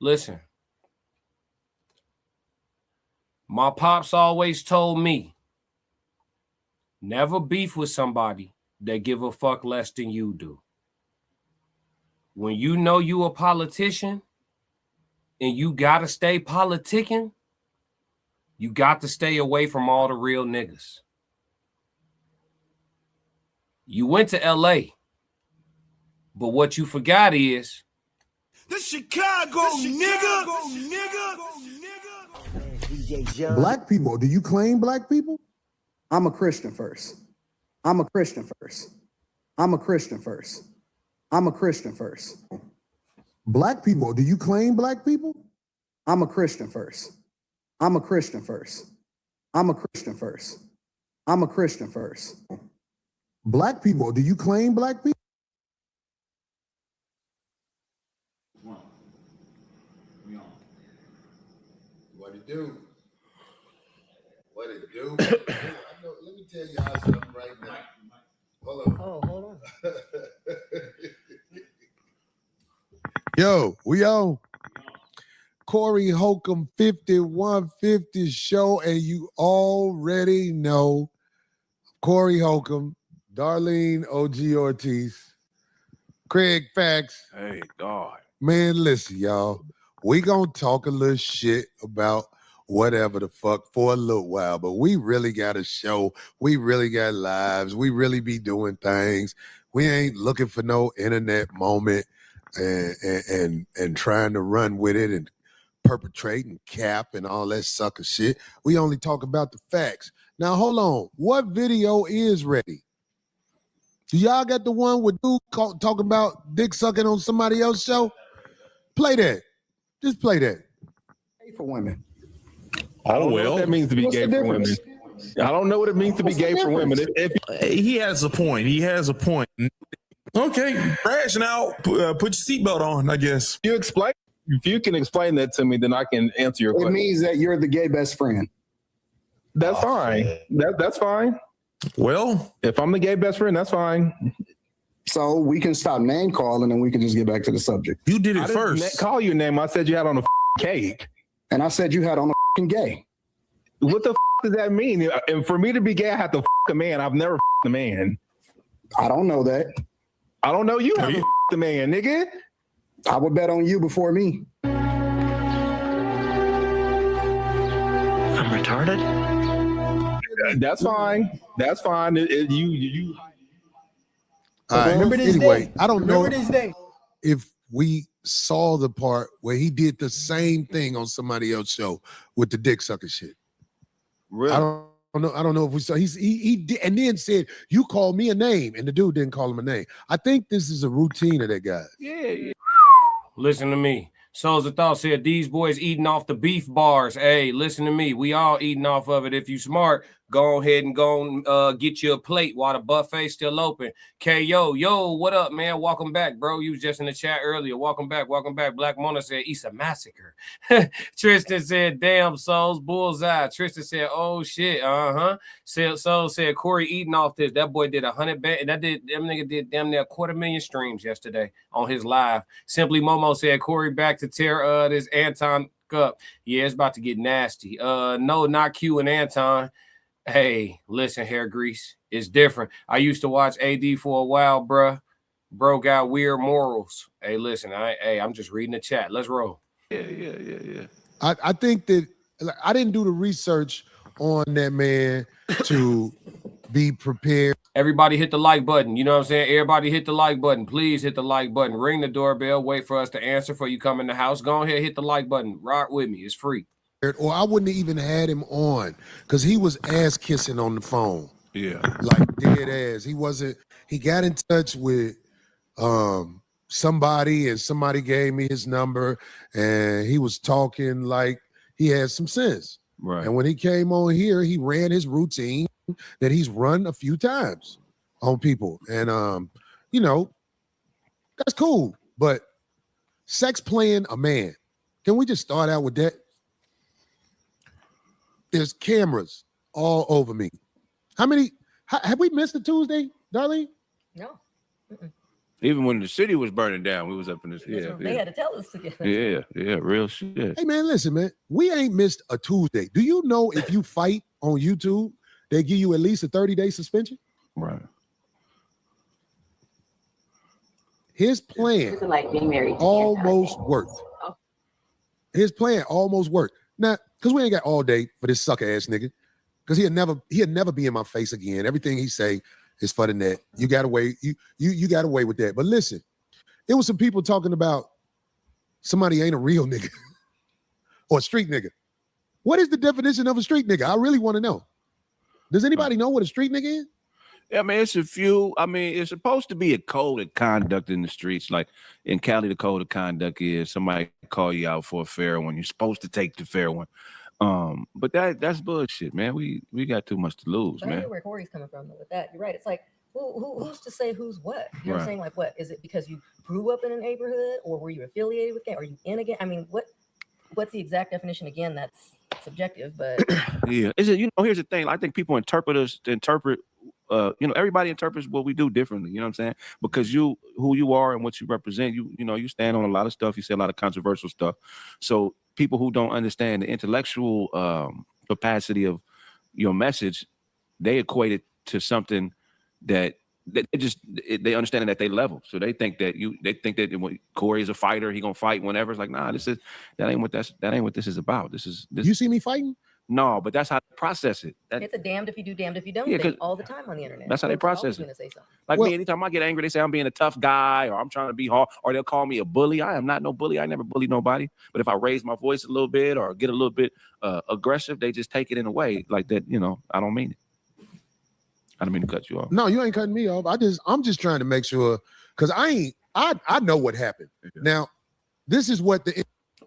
Listen, my pops always told me, never beef with somebody that give a fuck less than you do. When you know you a politician and you gotta stay politicking, you got to stay away from all the real niggas. You went to LA, but what you forgot is the Chicago nigga. Black people, do you claim black people? I'm a Christian first. I'm a Christian first. I'm a Christian first. I'm a Christian first. Black people, do you claim black people? I'm a Christian first. I'm a Christian first. I'm a Christian first. I'm a Christian first. Black people, do you claim black people? What it do? What it do? I know, let me tell y'all something right now. Hold on. Oh, hold on. Yo, we on Corey Holcomb 5150 show, and you already know Corey Holcomb, Darlene OG Ortiz, Craig Fax. Hey, God. Man, listen, y'all. We gonna talk a little shit about whatever the fuck for a little while, but we really got a show. We really got lives. We really be doing things. We ain't looking for no internet moment and trying to run with it and perpetrate and cap and all that sucker shit. We only talk about the facts. Now, hold on. What video is ready? Do y'all got the one with dude talking about dick sucking on somebody else's show? Play that. Just play that. Gay for women. I don't know what that means to be gay for women. I don't know what it means to be gay for women. He has a point. He has a point. Okay, ration out. Put your seatbelt on, I guess. If you can explain that to me, then I can answer your question. It means that you're the gay best friend. That's fine. That's fine. Well, if I'm the gay best friend, that's fine. So we can stop name calling and we can just get back to the subject. You did it I first. didn't call you a name. I said you had on a cake. And I said you had on a gay. What the does that mean? And for me to be gay, I have to a man. I've never a man. I don't know that. I don't know you haven't the man, nigga. I would bet on you before me. I'm retarded? That's fine. That's fine. You. All right. Anyway, I don't know if we saw the part where he did the same thing on somebody else's show with the dick sucker shit. Really? I don't know if we saw. He did, and then said, "You called me a name," and the dude didn't call him a name. I think this is a routine of that guy. Yeah. Listen to me. Souls of Thought said, these boys eating off the beef bars. Hey, listen to me. We all eating off of it. If you smart, go ahead and go get you a plate while the buffet's still open. Yo, what up, man? Welcome back, bro. You was just in the chat earlier. Welcome back. Black Mona said, it's a massacre. Tristan said, damn, Souls, bullseye. Tristan said, oh, shit, Soul said, Corey eating off this. That boy did 100 bet. That nigga did damn near 250,000 streams yesterday on his live. Simply Momo said, Corey back to tear this Anton up. Yeah, it's about to get nasty. No, not Q and Anton. Hey, listen, hair grease. It's different. I used to watch AD for a while, bruh. Bro got weird morals. Hey, listen, I'm just reading the chat. Let's roll. Yeah. I think that I didn't do the research on that man to be prepared. Everybody hit the like button. You know what I'm saying? Everybody hit the like button. Please hit the like button. Ring the doorbell. Wait for us to answer before you come in the house. Go ahead, hit the like button. Rock with me. It's free. Or I wouldn't have even had him on because he was ass kissing on the phone. Yeah. Like dead ass. He got in touch with somebody and somebody gave me his number and he was talking like he had some sense. Right. And when he came on here, he ran his routine that he's run a few times on people. And that's cool. But sex playing a man. Can we just start out with that? There's cameras all over me. Have we missed a Tuesday, Darlene? No. Mm-mm. Even when the city was burning down, we was up in this. Yeah, they had to tell us to get. Yeah, real shit. Hey man, listen, man, we ain't missed a Tuesday. Do you know if you fight on YouTube, they give you at least a 30-day suspension? Right. His plan like being married almost worked. His plan almost worked. Now, because we ain't got all day for this sucker ass nigga, because he'll never be in my face again. Everything he say is for the net. You got away, you got away with that. But listen, it was some people talking about somebody ain't a real nigga or a street nigga. What is the definition of a street nigga? I really want to know. Does anybody know what a street nigga is? Yeah, I mean, it's a few. I mean, it's supposed to be a code of conduct in the streets. Like in Cali, the code of conduct is somebody call you out for a fair one. You're supposed to take the fair one. But that's bullshit, man. We got too much to lose, man. I hear where Corey's coming from with that. You're right. It's like who's to say who's what? You know what I'm saying? Like, what is it because you grew up in a neighborhood, or were you affiliated with gang? Are you in a gang? I mean, what's the exact definition again? That's subjective, but yeah, is it? Here's the thing. I think people interpret. Everybody interprets what we do differently. You know what I'm saying? Because who you are and what you represent, you stand on a lot of stuff. You say a lot of controversial stuff. So people who don't understand the intellectual capacity of your message, they equate it to something that they understand it at their level. So they think that when Corey is a fighter, he gonna fight whenever. It's like, nah, that ain't what this is about. This. You see me fighting? No, but that's how they process it. It's a damned if you do, damned if you don't. Yeah, all the time on the internet. That's how they process it. Say something. Like me, anytime I get angry, they say I'm being a tough guy or I'm trying to be hard, or they'll call me a bully. I am not no bully. I never bully nobody. But if I raise my voice a little bit or get a little bit aggressive, they just take it in a way like that. I don't mean it. I don't mean to cut you off. No, you ain't cutting me off. I'm just trying to make sure, because I know what happened. Now, this is what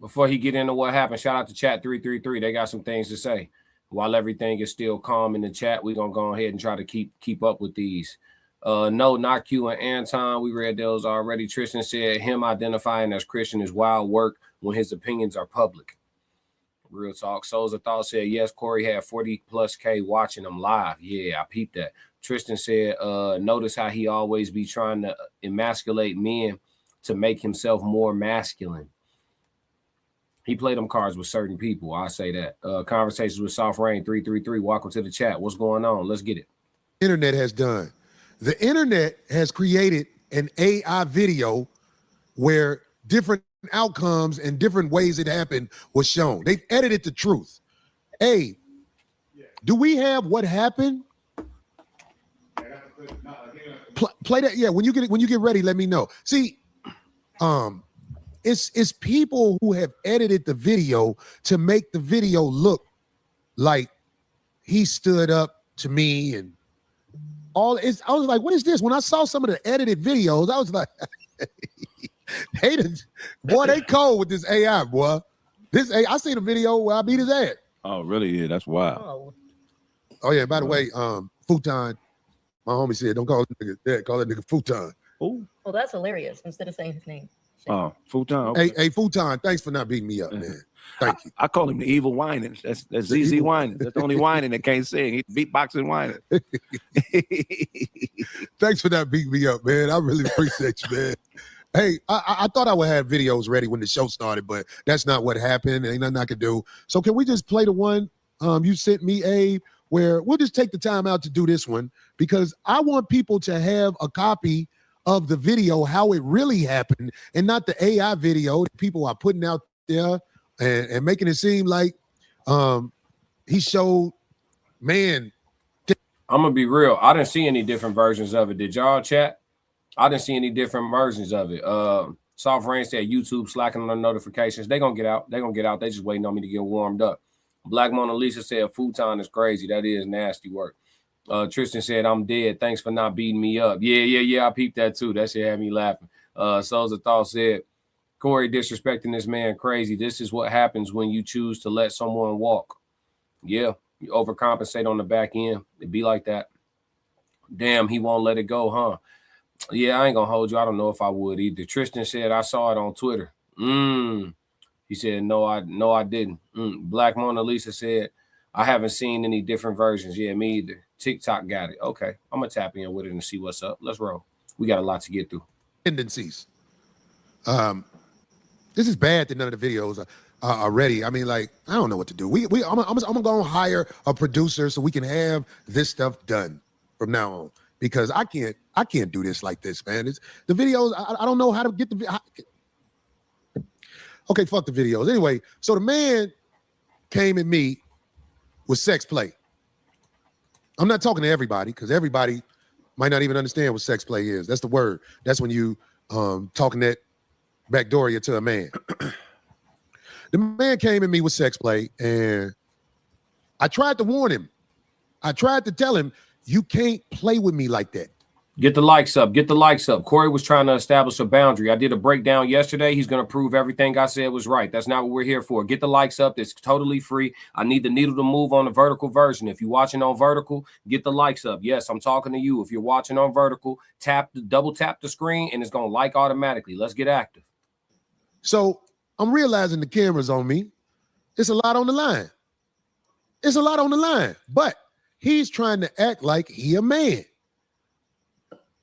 before he get into what happened, shout out to chat 333. They got some things to say. While everything is still calm in the chat, we're gonna go ahead and try to keep up with these. No, not Q and Anton. We read those already. Tristan said him identifying as Christian is wild work when his opinions are public. Real talk. Souls of Thought said yes, Corey had 40+K watching him live. Yeah, I peeped that. Tristan said, notice how he always be trying to emasculate men to make himself more masculine. He played them cards with certain people. I say that. Conversations with Soft Rain 333. Welcome to the chat. What's going on? Let's get it. Internet has done. The internet has created an AI video where different outcomes and different ways it happened was shown. They've edited the truth. Hey, do we have what happened? Play that. Yeah, when you get ready, let me know. See, it's people who have edited the video to make the video look like he stood up to me and all. I was like, what is this? When I saw some of the edited videos, I was like, they cold with this AI, boy. I seen a video where I beat his ass. Oh, really? Yeah, that's wild. Oh yeah. By the way, futon. My homie said, don't call that nigga that. Call that nigga futon. Oh, well, that's hilarious. Instead of saying his name. Oh, futon. Okay. Hey, futon. Thanks for not beating me up, man. Thank you. I call him the evil whining. That's ZZ whining. That's the only whining that can't sing. He's beatboxing whining. Thanks for not beating me up, man. I really appreciate you, man. Hey, I thought I would have videos ready when the show started, but that's not what happened. Ain't nothing I could do. So can we just play the one you sent me, Abe, where we'll just take the time out to do this one because I want people to have a copy of the video, how it really happened, and not the AI video that people are putting out there and making it seem like he showed, man. I'm going to be real. I didn't see any different versions of it. Did y'all chat? I didn't see any different versions of it. Soft Rain said YouTube slacking on their notifications. They're going to get out. They're going to get out. They just waiting on me to get warmed up. Black Mona Lisa said futon is crazy. That is nasty work. Tristan said, I'm dead. Thanks for not beating me up. Yeah. I peeped that too. That shit had me laughing. Souls of Thought said, Corey disrespecting this man crazy. This is what happens when you choose to let someone walk. Yeah, you overcompensate on the back end. It be like that. Damn, he won't let it go, huh? Yeah, I ain't gonna hold you. I don't know if I would either. Tristan said, I saw it on Twitter. He said, no, I didn't. Black Mona Lisa said, I haven't seen any different versions. Yeah, me either. TikTok got it. Okay, I'm gonna tap in with it and see what's up. Let's roll. We got a lot to get through. tendencies. This is bad that none of the videos are ready. I mean, like, I don't know what to do. I'm gonna go and hire a producer so we can have this stuff done from now on, because I can't do this like this, man. It's the videos. I don't know how to get the. Okay, fuck the videos. Anyway, so the man came at me with sex play. I'm not talking to everybody, because everybody might not even understand what sex play is. That's the word. That's when you talking that backdoor you to a man. The man came at me with sex play, and I tried to warn him. I tried to tell him, you can't play with me like that. Get the likes up. Get the likes up. Corey was trying to establish a boundary. I did a breakdown yesterday. He's going to prove everything I said was right. That's not what we're here for. Get the likes up. It's totally free. I need the needle to move on the vertical version. If you're watching on vertical, get the likes up. Yes, I'm talking to you. If you're watching on vertical, double tap the screen, and it's going to like automatically. Let's get active. So I'm realizing the camera's on me. It's a lot on the line. It's a lot on the line. But he's trying to act like he a man.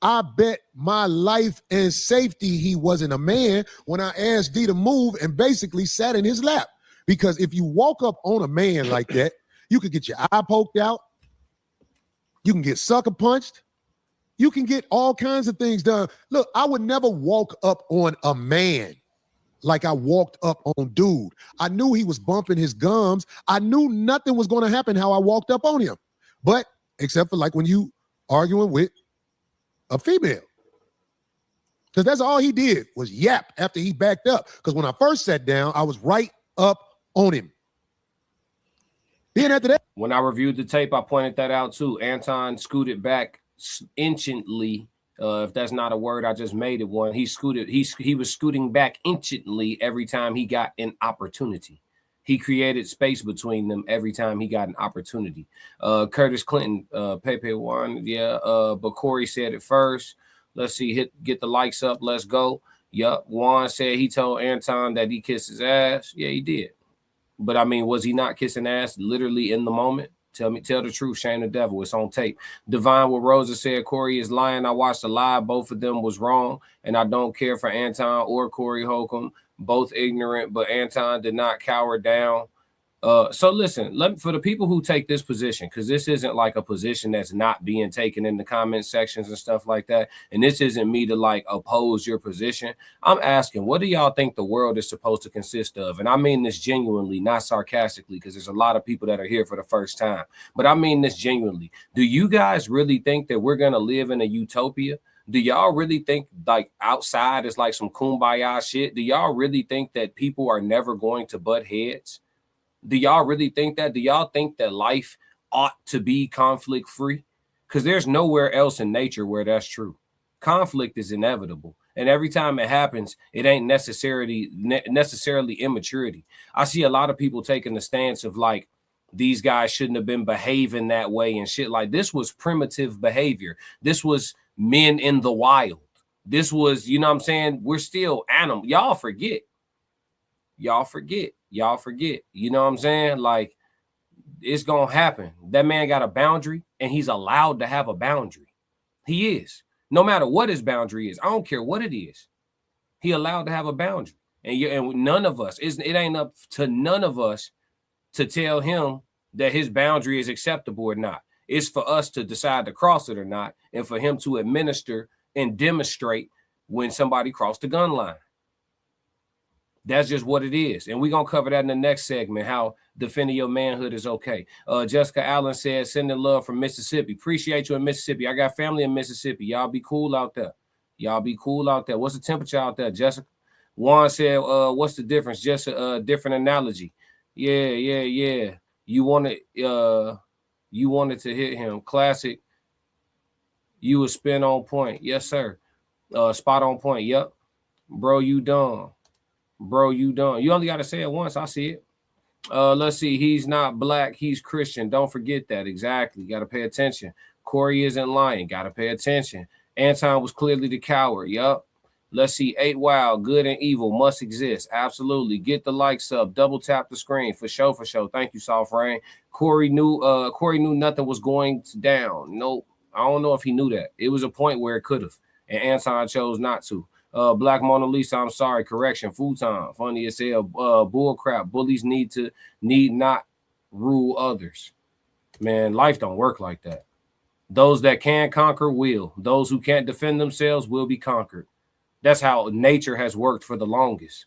I bet my life and safety he wasn't a man when I asked D to move and basically sat in his lap. Because if you walk up on a man like that, you could get your eye poked out. You can get sucker punched. You can get all kinds of things done. Look, I would never walk up on a man like I walked up on dude. I knew he was bumping his gums. I knew nothing was going to happen how I walked up on him. But except for like when you arguing with a female. Because that's all he did was yap after he backed up. Because when I first sat down, I was right up on him. Then after that, when I reviewed the tape, I pointed that out too. Anton scooted back inchantly. If that's not a word, I just made it one. He was scooting back inchantly every time he got an opportunity. He created space between them every time he got an opportunity. Curtis Clinton, Pepe won, yeah. But Corey said it first. Let's see, get the likes up. Let's go. Yup. Juan said he told Anton that he kissed his ass. Yeah, he did. But I mean, was he not kissing ass literally in the moment? Tell the truth, shame the devil. It's on tape. Divine with Rosa said Corey is lying. I watched the live. Both of them was wrong, and I don't care for Anton or Corey Holcomb. Both ignorant, but Anton did not cower down. So listen, for the people who take this position, because this isn't like a position that's not being taken in the comment sections and stuff like that, and this isn't me to like oppose your position. I'm asking, what do y'all think the world is supposed to consist of? And I mean this genuinely, not sarcastically, because there's a lot of people that are here for the first time. But I mean this genuinely. Do you guys really think that we're going to live in a utopia? Do y'all really think like outside is like some kumbaya shit? Do y'all really think that people are never going to butt heads? Do y'all really think that? Do y'all think that life ought to be conflict free? Because there's nowhere else in nature where that's true. Conflict is inevitable. And every time it happens, it ain't necessarily immaturity. I see a lot of people taking the stance of like, these guys shouldn't have been behaving that way and shit. Like this was primitive behavior. This was men in the wild. This was, you know what I'm saying? We're still animals. Y'all forget. You know what I'm saying? Like, it's going to happen. That man got a boundary, and he's allowed to have a boundary. He is. No matter what his boundary is. I don't care what it is. He allowed to have a boundary. And none of us, it ain't up to none of us to tell him that his boundary is acceptable or not. It's for us to decide to cross it or not, and for him to administer and demonstrate when somebody crossed the gun line. That's just what it is. And we're going to cover that in the next segment, how defending your manhood is okay. Jessica Allen said, sending love from Mississippi. Appreciate you in Mississippi. I got family in Mississippi. Y'all be cool out there. What's the temperature out there, Jessica? Juan said, what's the difference? Just a different analogy. Yeah. You wanted to hit him. Classic. You was spin on point. Yes, sir. Spot on point. Yep. Bro, you dumb. You only got to say it once. I see it. Let's see. He's not black. He's Christian. Don't forget that. Exactly. Got to pay attention. Corey isn't lying. Got to pay attention. Anton was clearly the coward. Yup. Let's see. 8 Wild. Good and evil must exist. Absolutely. Get the likes up. Double tap the screen. For sure. Thank you, Soft Rain. Corey knew nothing was going down. Nope. I don't know if he knew that. It was a point where it could have. and Anton chose not to. Black Mona Lisa, I'm sorry, correction, futon, funny as hell, bull crap. Bullies need not rule others. Man, life don't work like that. Those that can conquer will. Those who can't defend themselves will be conquered. That's how nature has worked for the longest.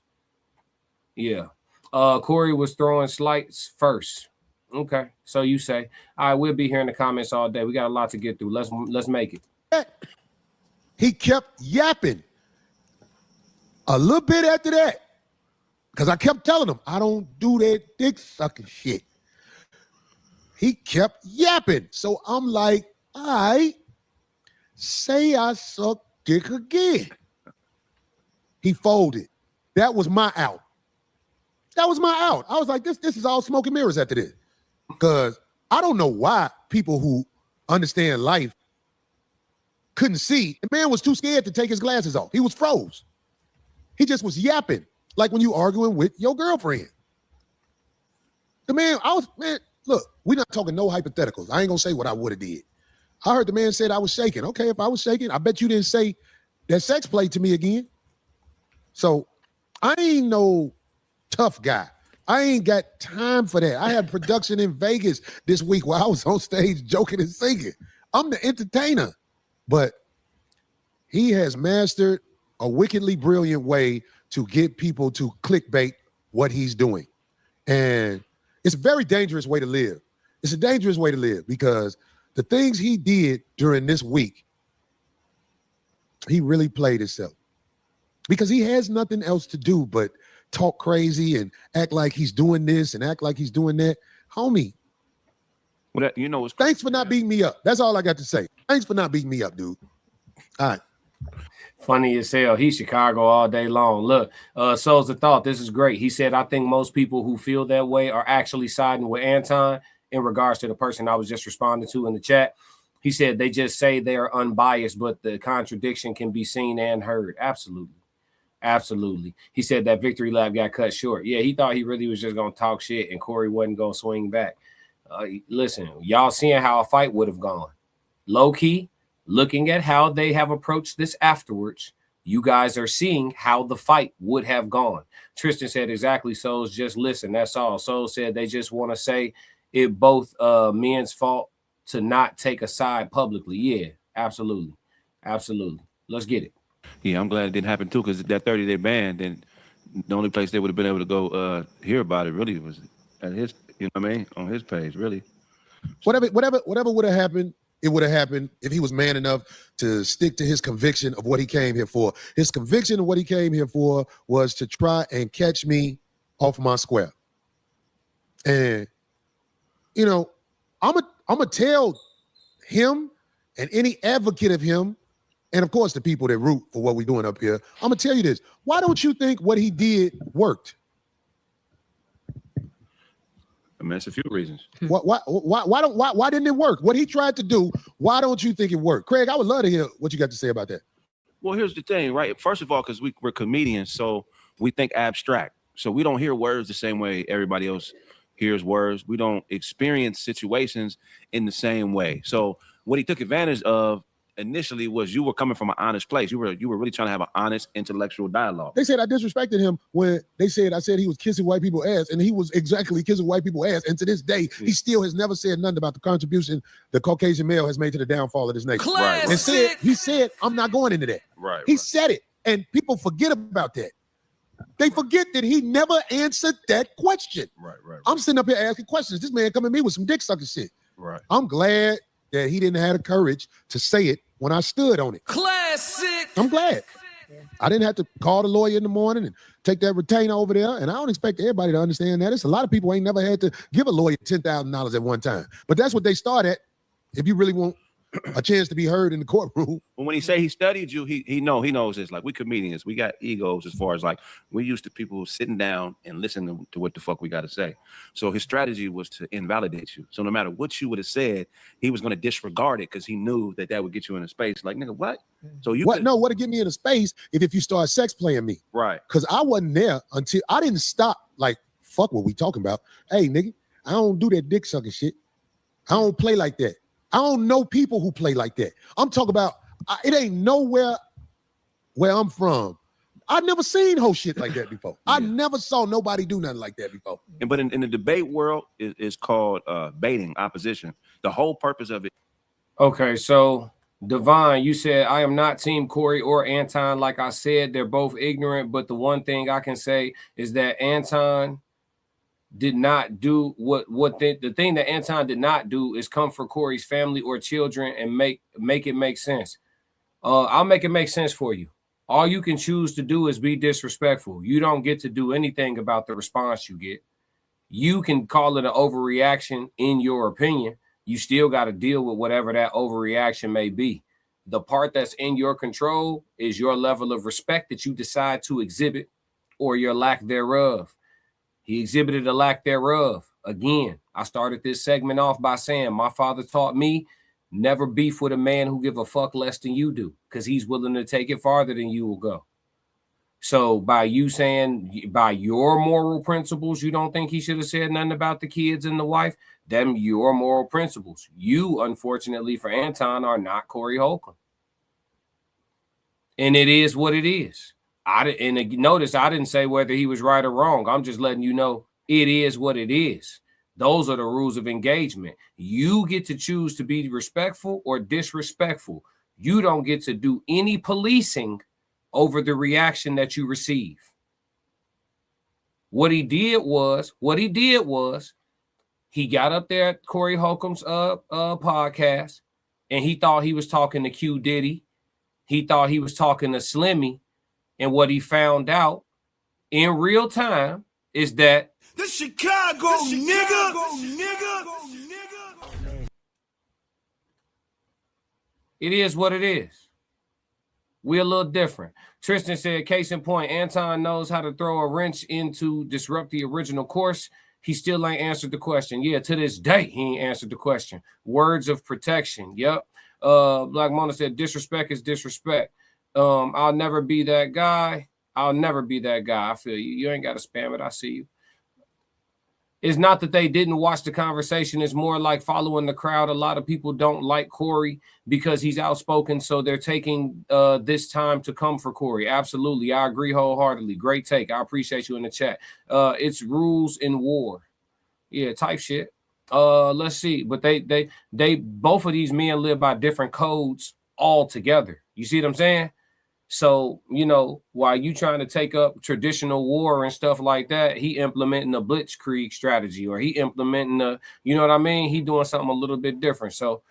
Yeah. Corey was throwing slights first. Okay, so you say. All right, we'll be here in the comments all day. We got a lot to get through. Let's make it. He kept yapping. A little bit after that, because I kept telling him, I don't do that dick sucking shit. He kept yapping. So I'm like, all right, say I suck dick again. He folded. That was my out. That was my out. I was like, this is all smoke and mirrors after this. Because I don't know why people who understand life couldn't see. The man was too scared to take his glasses off. He was froze. He was yapping, like when you arguing with your girlfriend. The man, look, we're not talking no hypotheticals. I ain't gonna say what I would have did. I heard the man said I was shaking. Okay, if I was shaking, I bet you didn't say that sex played to me again. So I ain't no tough guy. I ain't got time for that. I had production in Vegas this week where I was on stage joking and singing. I'm the entertainer. But he has mastered a wickedly brilliant way to get people to clickbait what he's doing. And it's a very dangerous way to live. It's a dangerous way to live because the things he did during this week, he really played himself because he has nothing else to do but talk crazy and act like he's doing this and act like he's doing that. Homie, well, thanks for not beating me up. That's all I got to say. Thanks for not beating me up, dude. All right. Funny as hell. He's Chicago all day long. Look, Souls of Thought, this is great. He said, I think most people who feel that way are actually siding with Anton in regards to the person I was just responding to in the chat. He said they just say they are unbiased, but the contradiction can be seen and heard. Absolutely. Absolutely. He said that victory lap got cut short. Yeah, he thought he really was just going to talk shit and Corey wasn't going to swing back. Listen, y'all seeing how a fight would have gone. Low key, looking at how they have approached this afterwards, you guys are seeing how the fight would have gone. Tristan said exactly, Souls, just listen, that's all. Souls said they just want to say it both men's fault to not take a side publicly. Yeah, absolutely. Absolutely. Let's get it. Yeah, I'm glad it didn't happen too, because that 30-day ban, then the only place they would have been able to go hear about it really was at his, you know what I mean, on his page, really. Whatever would have happened, it would have happened if he was man enough to stick to his conviction of what he came here for. His conviction of what he came here for was to try and catch me off my square. And, you know, I'm a tell him and any advocate of him, and of course the people that root for what we're doing up here, I'm gonna tell you this. Why don't you think what he did worked? I mean, it's a few reasons. Why didn't it work? What he tried to do, why don't you think it worked? Craig, I would love to hear what you got to say about that. Well, here's the thing, right? First of all, because we're comedians, so we think abstract. So we don't hear words the same way everybody else hears words. We don't experience situations in the same way. So what he took advantage of initially was you were coming from an honest place. You were really trying to have an honest intellectual dialogue. They said I disrespected him when I said he was kissing white people's ass, and he was exactly kissing white people's ass. And to this day, he still has never said nothing about the contribution the Caucasian male has made to the downfall of this nation. Right. And he said, I'm not going into that. Right. He said it, and people forget about that. They forget that he never answered that question. Right. I'm sitting up here asking questions. This man coming at me with some dick sucking shit. Right. I'm glad that he didn't have the courage to say it when I stood on it. Classic. I'm glad. I didn't have to call the lawyer in the morning and take that retainer over there. And I don't expect everybody to understand that. It's a lot of people ain't never had to give a lawyer $10,000 at one time. But that's what they start at if you really want a chance to be heard in the courtroom. But when he say he studied you, he knows this. Like, we comedians, we got egos as far as like we're used to people sitting down and listening to what the fuck we got to say. So his strategy was to invalidate you. So no matter what you would have said, he was going to disregard it because he knew that would get you in a space. Like, nigga, what? So you what'd get me in a space if you start sex playing me? Right. Because I wasn't there until I didn't stop. Like, fuck what we talking about. Hey, nigga, I don't do that dick sucking shit. I don't play like that. I don't know people who play like that. I'm talking about, it ain't nowhere where I'm from, I never seen whole shit like that before. I never saw nobody do nothing like that before. But in the debate world, is called baiting opposition. The whole purpose of it. Okay, so Divine, you said I am not Team Corey or Anton. Like I said, they're both ignorant. But the one thing I can say is that Anton did not do the thing that Anton did not do is come for Corey's family or children and make it make sense. I'll make it make sense for you. All you can choose to do is be disrespectful. You don't get to do anything about the response you get. You can call it an overreaction in your opinion. You still got to deal with whatever that overreaction may be. The part that's in your control is your level of respect that you decide to exhibit or your lack thereof. He exhibited a lack thereof. Again, I started this segment off by saying my father taught me never beef with a man who give a fuck less than you do, because he's willing to take it farther than you will go. So by you saying by your moral principles, you don't think he should have said nothing about the kids and the wife, them your moral principles. You, unfortunately for Anton, are not Corey Holcomb. And it is what it is. Notice I didn't say whether he was right or wrong. I'm just letting you know it is what it is. Those are the rules of engagement. You get to choose to be respectful or disrespectful. You don't get to do any policing over the reaction that you receive. What he did was he got up there at Corey Holcomb's podcast, and he thought he was talking to Q Diddy. He thought he was talking to Slimmy. And what he found out in real time is that the Chicago nigga. It is what it is. We're a little different. Tristan said, case in point, Anton knows how to throw a wrench in to disrupt the original course. He still ain't answered the question. Yeah, to this day, he ain't answered the question. Words of protection. Yep. Black Mona said, disrespect is disrespect. I'll never be that guy. I'll never be that guy. I feel you. You ain't got to spam it. I see you. It's not that they didn't watch the conversation. It's more like following the crowd. A lot of people don't like Corey because he's outspoken, so they're taking this time to come for Corey. Absolutely. I agree wholeheartedly. Great take. I appreciate you in the chat. It's rules in war. Yeah, type shit. Let's see. But they both of these men live by different codes altogether. You see what I'm saying? So, you know, while you trying to take up traditional war and stuff like that, he implementing a blitzkrieg strategy, or he implementing a, you know what I mean? He doing something a little bit different. So,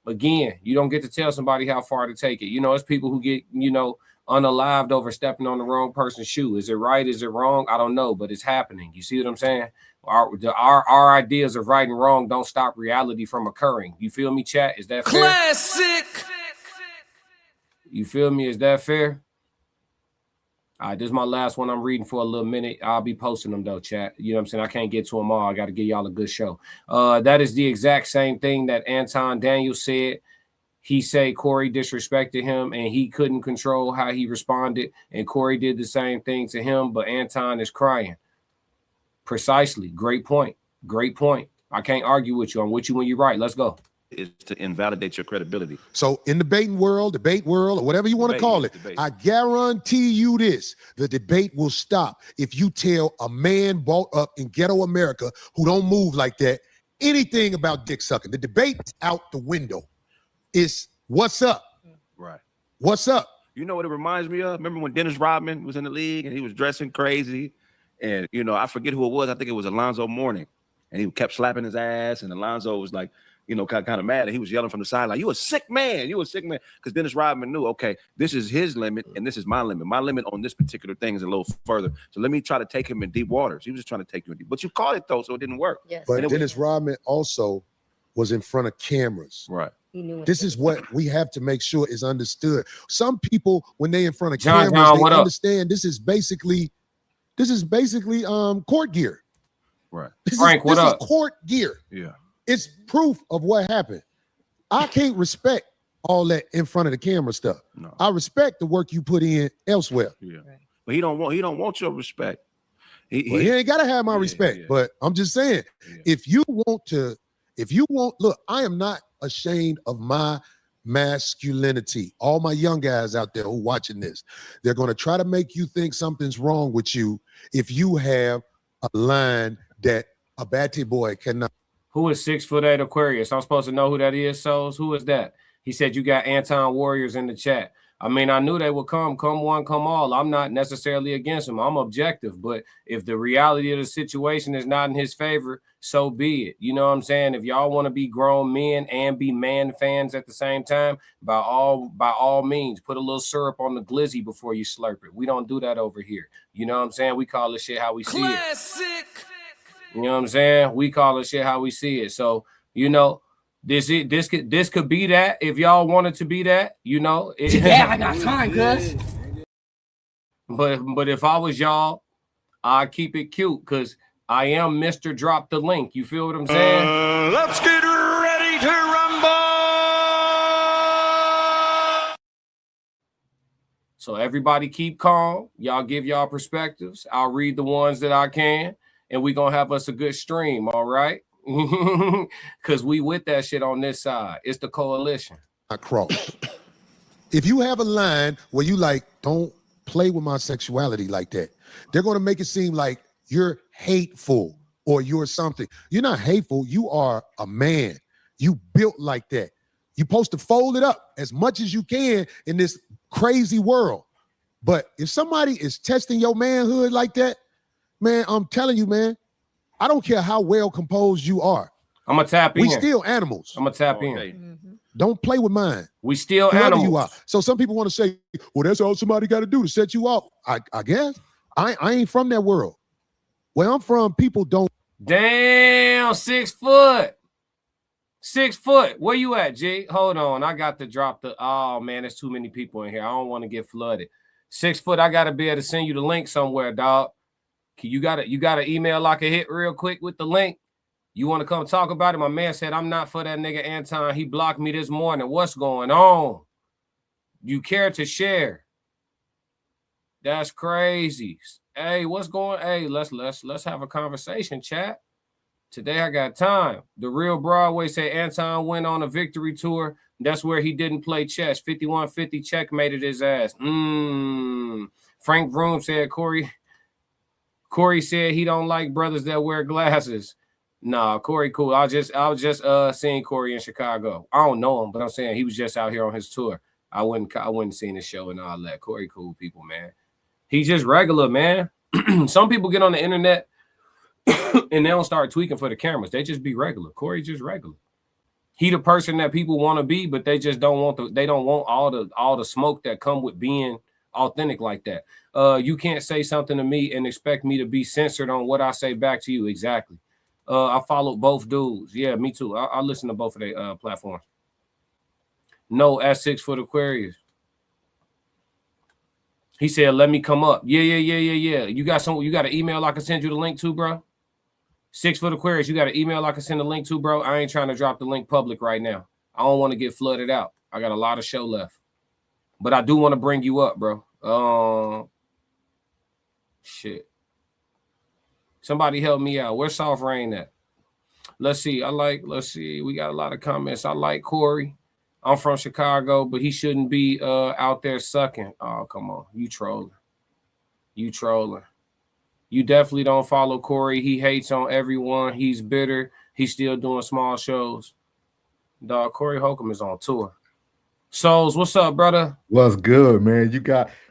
again, you don't get to tell somebody how far to take it. You know, it's people who get, you know, unalived over stepping on the wrong person's shoe. Is it right? Is it wrong? I don't know, but it's happening. You see what I'm saying? Our ideas of right and wrong don't stop reality from occurring. You feel me, chat? Is that fair? Classic. You feel me? Is that fair? All right, this is my last one I'm reading for a little minute. I'll be posting them, though, chat. You know what I'm saying? I can't get to them all. I got to give y'all a good show. That is the exact same thing that Anton Daniels said. He said Corey disrespected him, and he couldn't control how he responded, and Corey did the same thing to him, but Anton is crying. Precisely. Great point. Great point. I can't argue with you. I'm with you when you're right. Let's go. Is to invalidate your credibility. So in the debate world, or whatever you want to call it, I guarantee you this, the debate will stop if you tell a man brought up in ghetto America who don't move like that anything about dick sucking. The debate's out the window. It's what's up? Right. What's up? You know what it reminds me of? Remember when Dennis Rodman was in the league and he was dressing crazy? And, you know, I forget who it was. I think it was Alonzo Mourning. And he kept slapping his ass. And Alonzo was like, you know, kind of mad. And he was yelling from the sideline, you a sick man. You a sick man. Because Dennis Rodman knew, okay, this is his limit and this is my limit. My limit on this particular thing is a little further. So let me try to take him in deep waters. He was just trying to take you in deep. But you caught it, though, so it didn't work. Yes. But Dennis Rodman also was in front of cameras. Right. This is what we have to make sure is understood. Some people, when they in front of John, cameras, they what understand this is basically court gear. Right. This Frank, what up? is court gear. Yeah. It's proof of what happened. I can't respect all that in front of the camera stuff. No. I respect the work you put in elsewhere. Yeah. Right. But he don't want your respect. He ain't gotta have my respect. Yeah. But I'm just saying, if you want, look, I am not ashamed of my masculinity. All my young guys out there who watching this, they're going to try to make you think something's wrong with you if you have a line that a batty boy cannot. Who is 6'8" Aquarius? I'm supposed to know who that is, Souls. Who is that? He said you got Anton Warriors in the chat. I mean, I knew they would come one, come all. I'm not necessarily against him. I'm objective. But if the reality of the situation is not in his favor, so be it. You know what I'm saying? If y'all want to be grown men and be man fans at the same time, by all means, put a little syrup on the glizzy before you slurp it. We don't do that over here. You know what I'm saying? We call this shit how we see it. You know what I'm saying? We call it shit how we see it. So, you know, this could be that if y'all wanted to be that, you know. Yeah, I got time, cuz. But if I was y'all, I'd keep it cute because I am Mr. Drop the Link. You feel what I'm saying? Let's get ready to rumble. So everybody keep calm. Y'all give y'all perspectives. I'll read the ones that I can, and we're going to have us a good stream, all right? Because we with that shit on this side. It's the coalition. I cross. If you have a line where you like, don't play with my sexuality like that, they're going to make it seem like you're hateful or you're something. You're not hateful. You are a man. You built like that. You're supposed to fold it up as much as you can in this crazy world. But if somebody is testing your manhood like that, man, I'm telling you, man, I don't care how well composed you are. I'm going to tap in. We still animals. I'm going to tap in. Don't play with mine. We still Whoever animals. you are. So some people want to say, well, that's all somebody got to do to set you off. I guess. I ain't from that world. Where I'm from, people don't. Damn, 6 foot. 6 foot. Where you at, G? Hold on. I got to drop the. Oh, man, there's too many people in here. I don't want to get flooded. 6 foot. I got to be able to send you the link somewhere, dog. You got an email I can hit real quick with the link? You want to come talk about it? My man said, I'm not for that nigga Anton. He blocked me this morning. What's going on? You care to share? That's crazy. Hey, what's going? Hey, let's have a conversation, chat. Today I got time. The Real Broadway say Anton went on a victory tour. That's where he didn't play chess. 5150 checkmated his ass. Frank Vroom said Corey said he don't like brothers that wear glasses. Nah, Corey cool. I was just seeing Corey in Chicago. I don't know him, but I'm saying he was just out here on his tour. I wouldn't seen his show and all that. Corey cool people, man. He's just regular, man. Some people get on the internet and they don't start tweaking for the cameras. They just be regular. Corey just regular. He the person that people want to be, but they just don't want all the smoke that come with being authentic like that. You can't say something to me and expect me to be censored on what I say back to you. Exactly. I followed both dudes. Yeah, me too. I listen to both of their platforms. No, at 6 foot Aquarius. He said, let me come up. Yeah. You got an email I can send you the link to, bro? 6 foot Aquarius, you got an email I can send the link to, bro? I ain't trying to drop the link public right now. I don't want to get flooded out. I got a lot of show left. But I do want to bring you up, bro. Shit. Somebody help me out. Where's Soft Rain at? Let's see. We got a lot of comments. I like Corey. I'm from Chicago, but he shouldn't be out there sucking. Oh, come on. You trolling. You definitely don't follow Corey. He hates on everyone. He's bitter. He's still doing small shows. Dog, Corey Holcomb is on tour. Souls, what's up, brother? What's good, man?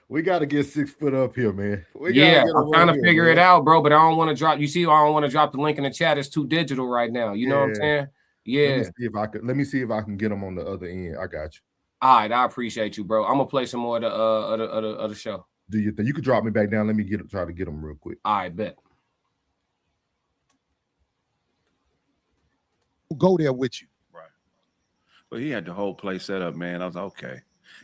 We got to get 6 foot up here, man. I'm trying to figure it out, bro, but I don't want to drop. You see, I don't want to drop the link in the chat. It's too digital right now. You know what I'm saying? Yeah. Let me see if I can get them on the other end. I got you. All right, I appreciate you, bro. I'm gonna play some more of the show. Do you think you could drop me back down? Let me try to get them real quick. All right, bet. Go there with you. Right. But he had the whole play set up, man. I was like, okay.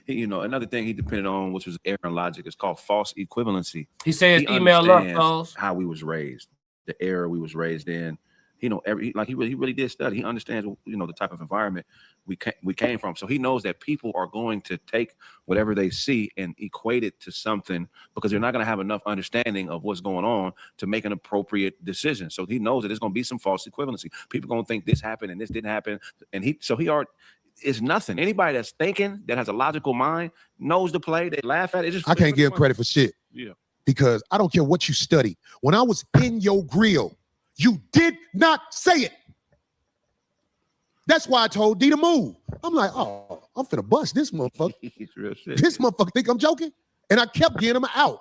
Another thing he depended on, which was error and logic, is called false equivalency. He says email up, folks. How we was raised, the era we was raised in. He really did study. He understands, the type of environment we came from. So he knows that people are going to take whatever they see and equate it to something because they're not going to have enough understanding of what's going on to make an appropriate decision. So he knows that there's going to be some false equivalency. People are going to think this happened and this didn't happen. And it's nothing. Anybody that's thinking, that has a logical mind, knows the play. They laugh at it. It's just I can't give credit for shit. Yeah. Because I don't care what you study. When I was in your grill, you did not say it. That's why I told D to move. I'm like, oh, I'm finna bust this motherfucker. It's real shit. This motherfucker think I'm joking. And I kept getting him out.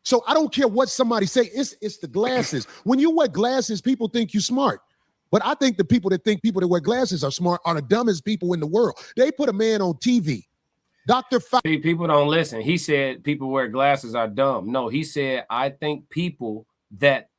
So I don't care what somebody say. It's the glasses. When you wear glasses, people think you smart. But I think the people that think people that wear glasses are smart are the dumbest people in the world. They put a man on TV. Dr. See, people don't listen. He said people wear glasses are dumb. No, he said, I think people that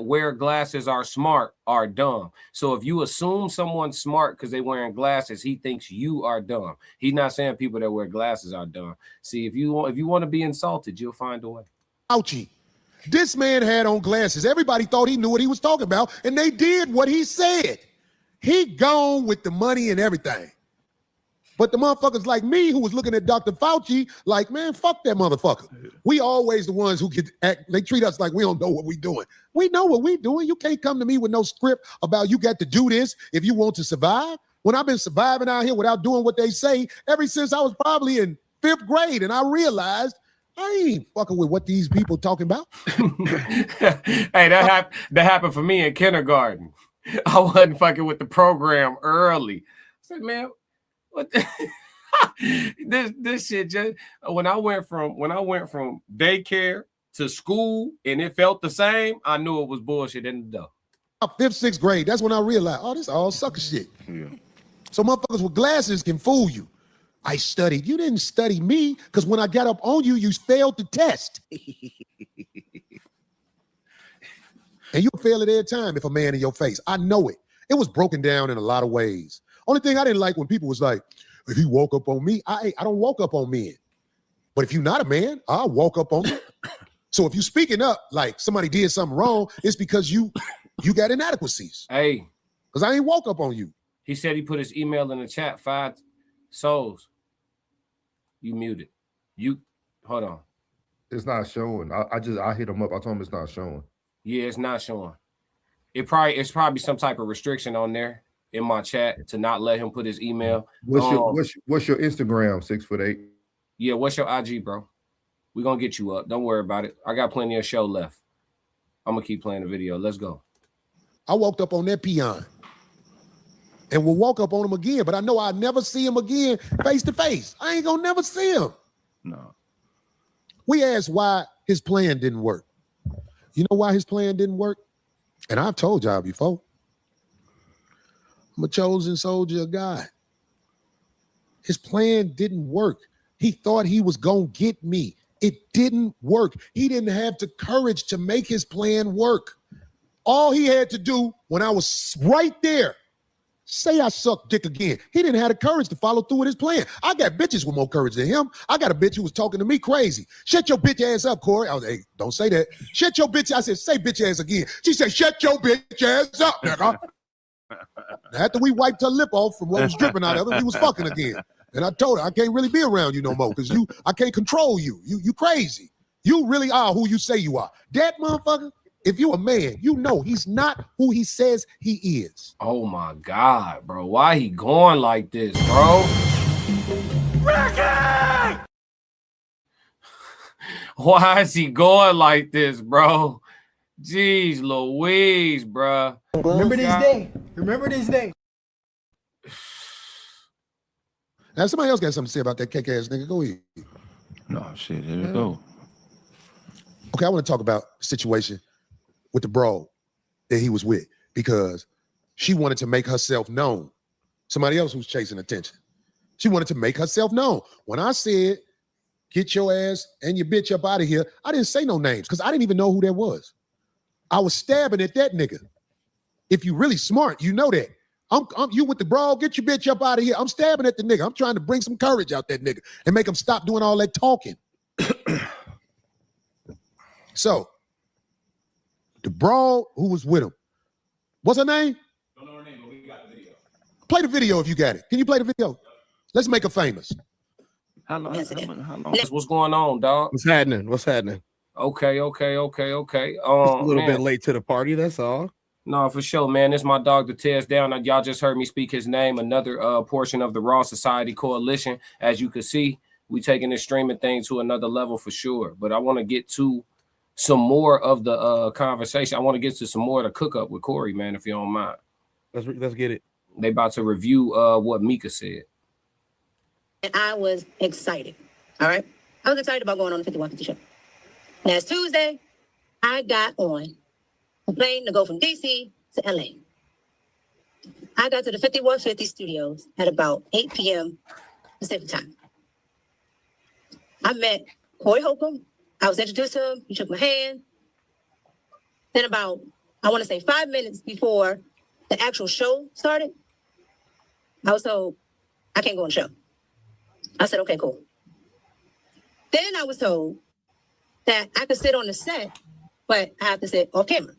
wear glasses are smart are dumb. So if you assume someone's smart because they're wearing glasses, he thinks you are dumb. He's not saying people that wear glasses are dumb. See, if you want to be insulted, you'll find a way. Fauci. This man had on glasses. Everybody thought he knew what he was talking about, and they did what he said. He gone with the money and everything. But the motherfuckers like me who was looking at Dr. Fauci like, man, fuck that motherfucker. We always the ones who get act, they treat us like we don't know what we doing. We know what we doing. You can't come to me with no script about you got to do this if you want to survive. When I've been surviving out here without doing what they say ever since I was probably in 5th grade, and I realized I ain't fucking with what these people talking about. Hey, that happened for me in kindergarten. I wasn't fucking with the program early. I said, man, what this shit just when I went from daycare to school and it felt the same, I knew it was bullshit in the door. 5th, 6th grade, that's when I realized, oh, this all sucker shit. Yeah. So motherfuckers with glasses can fool you. I studied. You didn't study me because when I got up on you, you failed the test. And you'll fail it every time if a man in your face. I know it. It was broken down in a lot of ways. Only thing I didn't like when people was like, if he woke up on me, I don't walk up on men. But if you're not a man, I'll walk up on you. So if you speaking up like somebody did something wrong, it's because you got inadequacies. Hey. Because I ain't walk up on you. He said he put his email in the chat. 5 souls. You muted. You hold on. It's not showing. I hit him up. I told him it's not showing. Yeah, it's not showing. It's probably some type of restriction on there in my chat to not let him put his email. What's your Instagram? 6'8". Yeah, what's your IG, bro? We're gonna get you up. Don't worry about it. I got plenty of show left. I'm gonna keep playing the video. Let's go. I walked up on that peon. And we'll walk up on him again, but I know I'll never see him again face to face. I ain't gonna never see him. No. We asked why his plan didn't work. You know why his plan didn't work? And I've told y'all before. I'm a chosen soldier of God. His plan didn't work. He thought he was gonna get me. It didn't work. He didn't have the courage to make his plan work. All he had to do when I was right there, say I suck dick again. He didn't have the courage to follow through with his plan. I got bitches with more courage than him. I got a bitch who was talking to me crazy. Shut your bitch ass up, Corey. I was like, hey, don't say that. Shut your bitch. I said, say bitch ass again. She said, shut your bitch ass up, nigga. After we wiped her lip off from what was dripping out of her, we was fucking again. And I told her, I can't really be around you no more because I can't control you. You crazy. You really are who you say you are. That motherfucker, if you a man, you know he's not who he says he is. Oh my God, bro. Why he going like this, bro? Ricky! Why is he going like this, bro? Jeez Louise, bro. Remember this day. Remember this day. Now, somebody else got something to say about that cake ass nigga. Go ahead. No, shit. Here we go. Okay, I want to talk about the situation with the bro that he was with because she wanted to make herself known. Somebody else who's chasing attention. She wanted to make herself known. When I said, get your ass and your bitch up out of here, I didn't say no names because I didn't even know who that was. I was stabbing at that nigga. If you really smart, you know that. I'm you with the bro, get your bitch up out of here. I'm stabbing at the nigga. I'm trying to bring some courage out that nigga and make him stop doing all that talking. So, the bro who was with him, what's her name? Don't know her name, but we got the video. Play the video if you got it. Can you play the video? Let's make her famous. How long? What's going on, dog? What's happening? What's happening? Okay. Just a little bit late to the party, that's all. No, for sure, man. This is my dog, the Tears Down. Y'all just heard me speak his name. Another portion of the Raw Society Coalition. As you can see, we taking this streaming thing to another level for sure. But I want to get to some more of the conversation. I want to get to some more of the cook up with Corey, man, if you don't mind. Let's get it. They about to review what Mika said. And I was excited. All right. I was excited about going on the 5150 show. Last Tuesday, I got on a plane to go from DC to LA. I got to the 5150 studios at about 8 p.m. Pacific time. I met Corey Holcomb. I was introduced to him. He shook my hand. Then about, I want to say 5 minutes before the actual show started, I was told I can't go on the show. I said, okay, cool. Then I was told that I could sit on the set, but I have to sit off camera.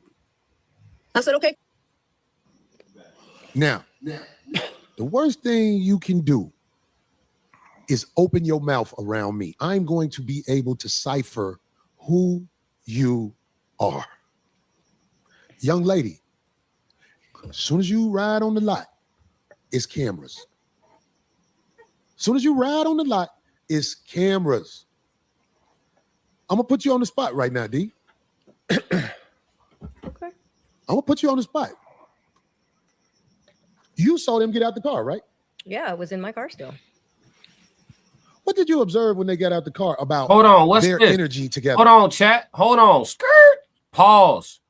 I said, okay. Now, the worst thing you can do is open your mouth around me. I'm going to be able to cipher who you are. Young lady, as soon as you ride on the lot, it's cameras. As soon as you ride on the lot, it's cameras. I'm gonna put you on the spot right now, D. Okay. I'm gonna put you on the spot. You saw them get out the car, right? Yeah, it was in my car still. What did you observe when they got out the car about Hold on, what's their this? energy together? Hold on, chat. Hold on. Skirt. Pause.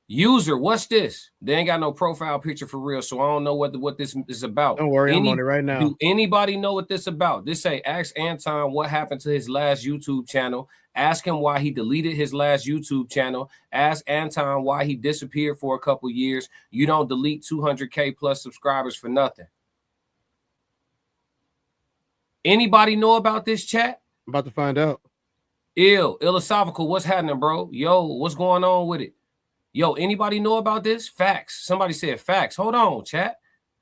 User, what's this? They ain't got no profile picture for real, so I don't know what this is about. Don't worry, I'm on it right now. Do anybody know what this about? This say, ask Anton what happened to his last YouTube channel. Ask him why he deleted his last YouTube channel. Ask Anton why he disappeared for a couple years. You don't delete 200K plus subscribers for nothing. Anybody know about this, chat? I'm about to find out. Philosophical, what's happening, bro? Yo, what's going on with it? Yo, anybody know about this? Facts. Somebody said facts. Hold on, chat.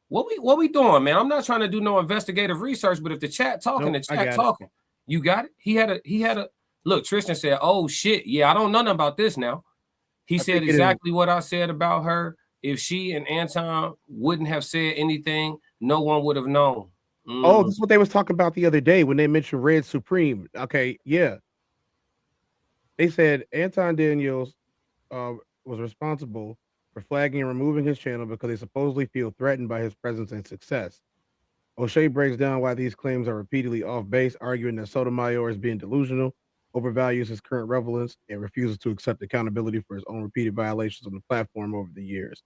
What we doing, man? I'm not trying to do no investigative research, but if the chat talking, Nope, the chat talking. You got it? He had a look, Tristan said, oh shit. Yeah, I don't know nothing about this now. He said exactly what I said about her. If she and Anton wouldn't have said anything, no one would have known. Oh, this is what they was talking about the other day when they mentioned Red Supreme. Okay, yeah. They said Anton Daniels was responsible for flagging and removing his channel because they supposedly feel threatened by his presence and success. O'Shea breaks down why these claims are repeatedly off base, arguing that Sotomayor is being delusional, overvalues his current relevance, and refuses to accept accountability for his own repeated violations on the platform over the years.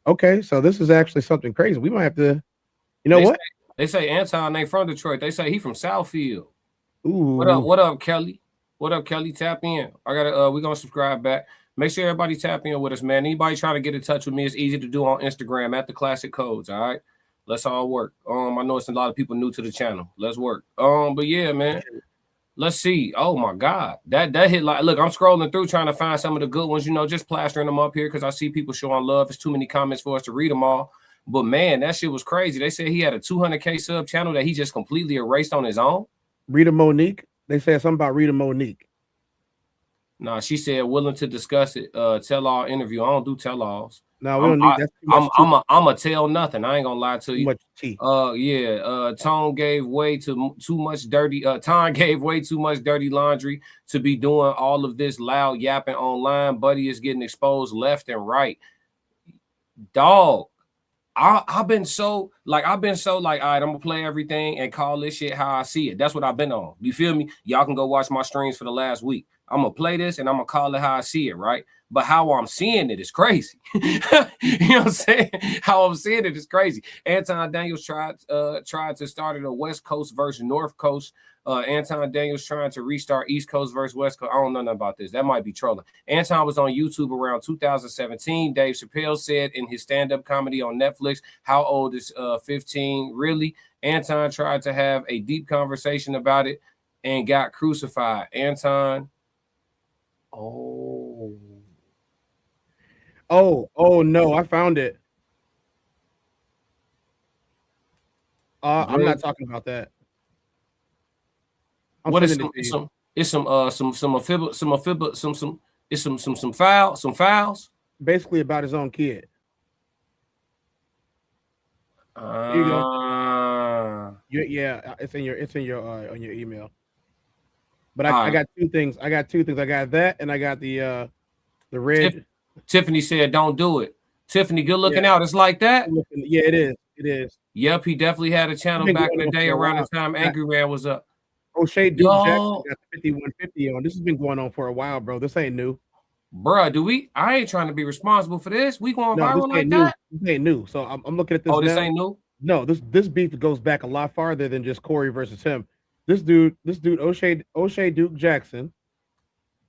Okay, so this is actually something crazy. We might have to, you know what? They say Anton ain't from Detroit. They say he from Southfield. Ooh. What up, Kelly? What up, Kelly? Tap in. I gotta we're gonna subscribe back. Make sure everybody tap in with us, man. Anybody trying to get in touch with me, it's easy to do on Instagram at the Classic Codes. All right. Let's all work. I know it's a lot of people new to the channel. Let's work. But yeah, man. Let's see. Oh my God. That hit like look, I'm scrolling through trying to find some of the good ones, you know, just plastering them up here because I see people showing love. It's too many comments for us to read them all. But man, that shit was crazy. They said he had a 200K sub channel that he just completely erased on his own. Rita Monique. They said something about Rita Monique. Nah, she said willing to discuss it. Tell all interview. I don't do tell alls. No, we don't need that. I'm a tell nothing. I ain't gonna lie to you. Much tea. Tone gave way too much dirty. Ton gave way too much dirty laundry to be doing all of this loud yapping online. Buddy is getting exposed left and right. Dog. I've been so like, all right, I'm gonna play everything and call this shit how I see it. That's what I've been on. You feel me? Y'all can go watch my streams for the last week. I'm gonna play this and I'm gonna call it how I see it, right? But how I'm seeing it is crazy. You know what I'm saying? How I'm seeing it is crazy. Anton Daniels tried to start a West Coast versus North Coast. Anton Daniels trying to restart East Coast versus West Coast. I don't know nothing about this. That might be trolling. Anton was on YouTube around 2017. Dave Chappelle said in his stand-up comedy on Netflix, how old is 15? Really? Anton tried to have a deep conversation about it and got crucified. Anton. Oh no, I found it. I'm not talking about that. What is some files? Basically about his own kid. There you go. Yeah, it's in your on your email. But I got two things. I got that, and I got the red. Tiffany said, "Don't do it." Tiffany, good looking out. It's like that. Yeah, it is. It is. Yep, he definitely had a channel back in the day around the time Angry Man was up. O'Shea Duke Jackson got the 5150 on. This has been going on for a while, bro. This ain't new. Bruh, I ain't trying to be responsible for this. We going viral like new. that? This ain't new. So I'm looking at this. Oh, this now. ain't new? No, this beef goes back a lot farther than just Corey versus him. This dude, O'Shea Duke Jackson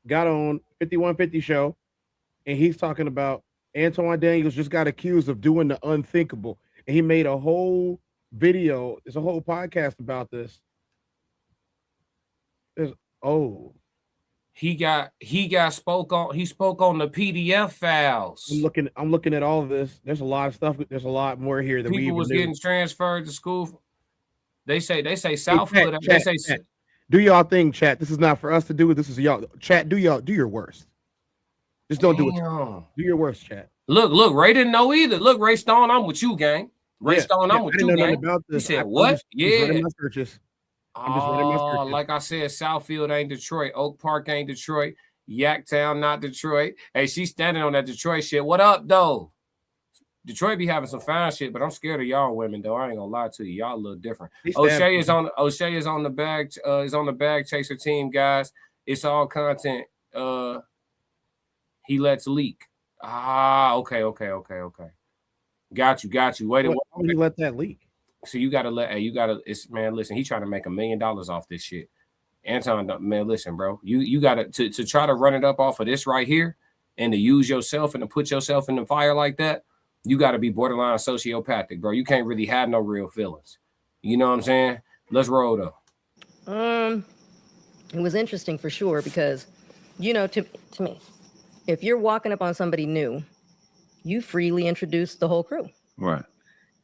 got on 5150 show, and he's talking about Anton Daniels just got accused of doing the unthinkable. And he made a whole video, there's a whole podcast about this. He spoke on the PDF files. I'm looking at all of this. There's a lot of stuff. There's a lot more here that people was knew. Getting transferred to school. They say Southfield. Chat. Do y'all thing, chat. This is not for us to do. This is y'all. Chat, do your worst. Just don't do it. Do your worst, chat. Look, Ray didn't know either. Look, Ray Stone, I'm with you, gang. Ray Stone, I'm with you, gang. About this. He said, what? I'm just running my searches. Like I said, Southfield ain't Detroit. Oak Park ain't Detroit. Yaktown, not Detroit. Hey, she's standing on that Detroit shit. What up, though? Detroit be having some fine shit, but I'm scared of y'all women, though. I ain't gonna lie to you. Y'all a little different. O'Shea is on the bag chaser team, guys. It's all content. He lets leak. Okay. Got you. Wait. Why would you let that leak? So man, listen, he's trying to make $1 million off this shit. Anton, man, listen, bro. You gotta to try to run it up off of this right here and to use yourself and to put yourself in the fire like that, you gotta be borderline sociopathic, bro. You can't really have no real feelings. You know what I'm saying? Let's roll though. It was interesting for sure because, to me, if you're walking up on somebody new, you freely introduce the whole crew. Right.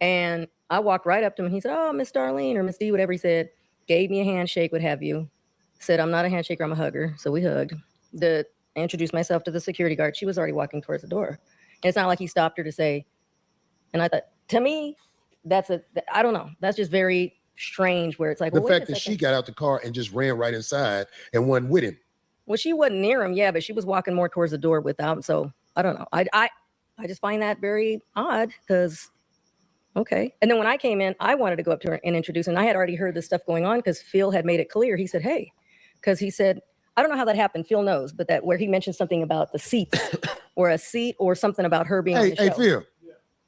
And I walked right up to him. He said, "Oh, Miss Darlene," or Miss D, whatever he said, gave me a handshake, what have you. Said, "I'm not a handshaker, I'm a hugger." So we hugged. I introduced myself to the security guard. She was already walking towards the door. And it's not like he stopped her to say, and I thought, to me, I don't know. That's just very strange where it's like, the fact that she got out the car and just ran right inside and went with him. Well, she wasn't near him, yeah, but she was walking more towards the door without him. So I don't know. I just find that very odd because, okay. And then when I came in, I wanted to go up to her and introduce her. And I had already heard this stuff going on because Phil had made it clear. He said, "Hey," because he said, I don't know how that happened. Phil knows, but that where he mentioned something about the seats or a seat or something about her being on the show. Hey, Phil,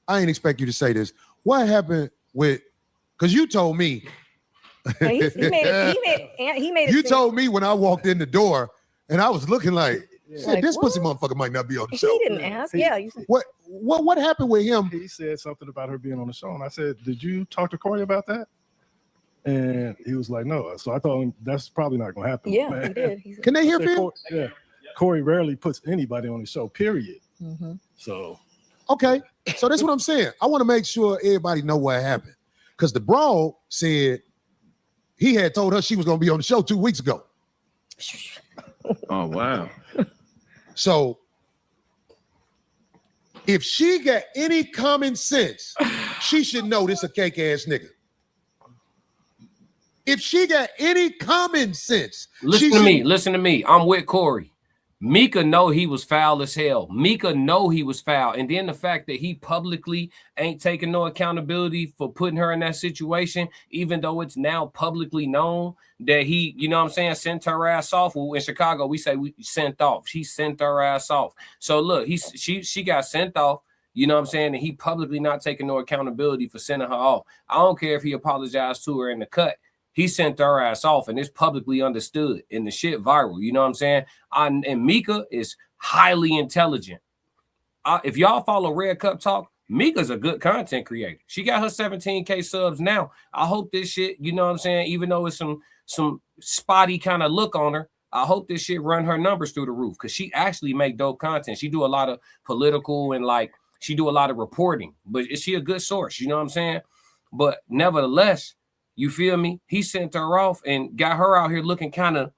I ain't expect you to say this. What happened with, because you told me. He made it. You told me when I walked in the door and I was looking like, this pussy motherfucker might not be on the show. He didn't ask. You said, what happened with him? He said something about her being on the show. And I said, "Did you talk to Corey about that?" And he was like, "No." So I told him that's probably not going to happen. Yeah, man. he did. He said, Can they hear Phil? Corey rarely puts anybody on the show, period. Mm-hmm. So. Okay. So that's what I'm saying. I want to make sure everybody know what happened. Because the broad said he had told her she was going to be on the show 2 weeks ago. Oh, wow. So if she got any common sense, she should know this a cake ass nigga. If she got any common sense, listen to me. I'm with Corey. Mika know he was foul as hell. Mika know he was foul. And then the fact that he publicly ain't taking no accountability for putting her in that situation, even though it's now publicly known that he, you know what I'm saying, sent her ass off. Well, in Chicago, we say we sent off. She sent her ass off. So look, she got sent off, you know what I'm saying, and he publicly not taking no accountability for sending her off. I don't care if he apologized to her in the cut. He sent her ass off, and it's publicly understood, and the shit viral. You know what I'm saying? And Mika is highly intelligent. If y'all follow Red Cup Talk, Mika's a good content creator. She got her 17K subs now. I hope this shit, you know what I'm saying, even though it's some spotty kind of look on her, I hope this shit run her numbers through the roof because she actually make dope content. She do a lot of political and she do a lot of reporting, but is she a good source? You know what I'm saying? But nevertheless, you feel me? He sent her off and got her out here looking kind of,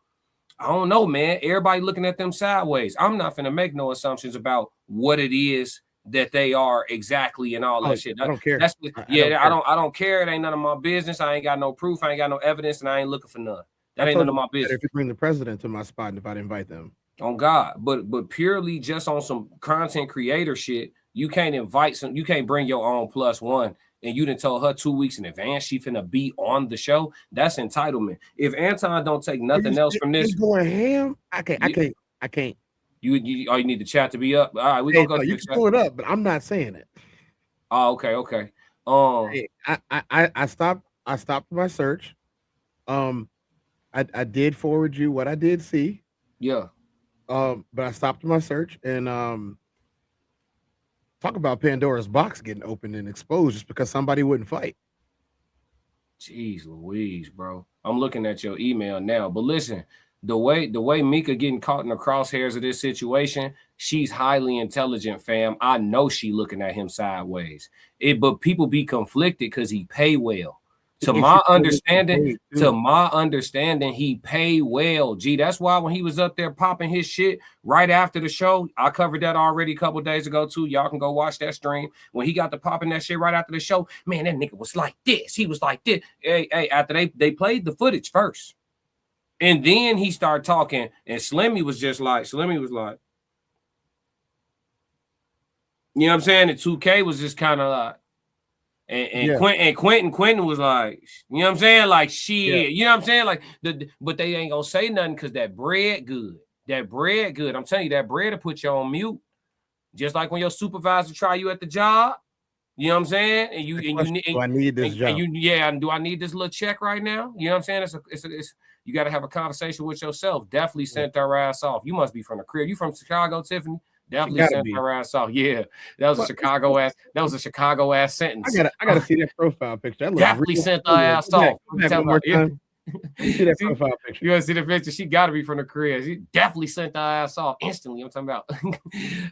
I don't know, man. Everybody looking at them sideways. I'm not finna make no assumptions about what it is that they are exactly and all that shit. I don't care. That's I I don't care. It ain't none of my business. I ain't got no proof. I ain't got no evidence, and I ain't looking for none. That ain't none of my business. If you bring the president to my spot, and if I'd invite them. On God, but purely just on some content creator shit, you can't invite you can't bring your own +1, and you didn't tell her 2 weeks in advance she finna be on the show. That's entitlement. If Anton don't take nothing else from this, going ham. I can't. You need the chat to be up. All right, we gonna go. You can pull it up, but I'm not saying it. Oh, okay. I stopped my search. I did forward you what I did see. Yeah. But I stopped my search and talk about Pandora's box getting opened and exposed just because somebody wouldn't fight. Jeez Louise, bro. I'm looking at your email now. But listen, the way Mika getting caught in the crosshairs of this situation, she's highly intelligent, fam. I know she looking at him sideways. But people be conflicted because he pay well. To my understanding, he pay well. Gee, that's why when he was up there popping his shit right after the show, I covered that already a couple days ago too. Y'all can go watch that stream. When he got to popping that shit right after the show, man, that nigga was like this. He was like this. Hey, after they played the footage first. And then he started talking, and Slimmy was like, you know what I'm saying? And 2K was just kind of like, and Quentin was like, you know what I'm saying? Like, shit, you know what I'm saying? Like, but they ain't gonna say nothing because that bread good. That bread good. I'm telling you, that bread will put you on mute. Just like when your supervisor try you at the job. You know what I'm saying? And you do I need this job? Do I need this little check right now? You know what I'm saying? It's you got to have a conversation with yourself. Definitely sent her ass off. You must be from the crib. You from Chicago, Tiffany? Definitely sent her ass off. Yeah, that was a Chicago ass. That was a Chicago ass sentence. I gotta see that profile picture. That definitely sent her ass off. See that profile picture. You want to see the picture? She got to be from the crib. She definitely sent her ass off instantly. I'm talking about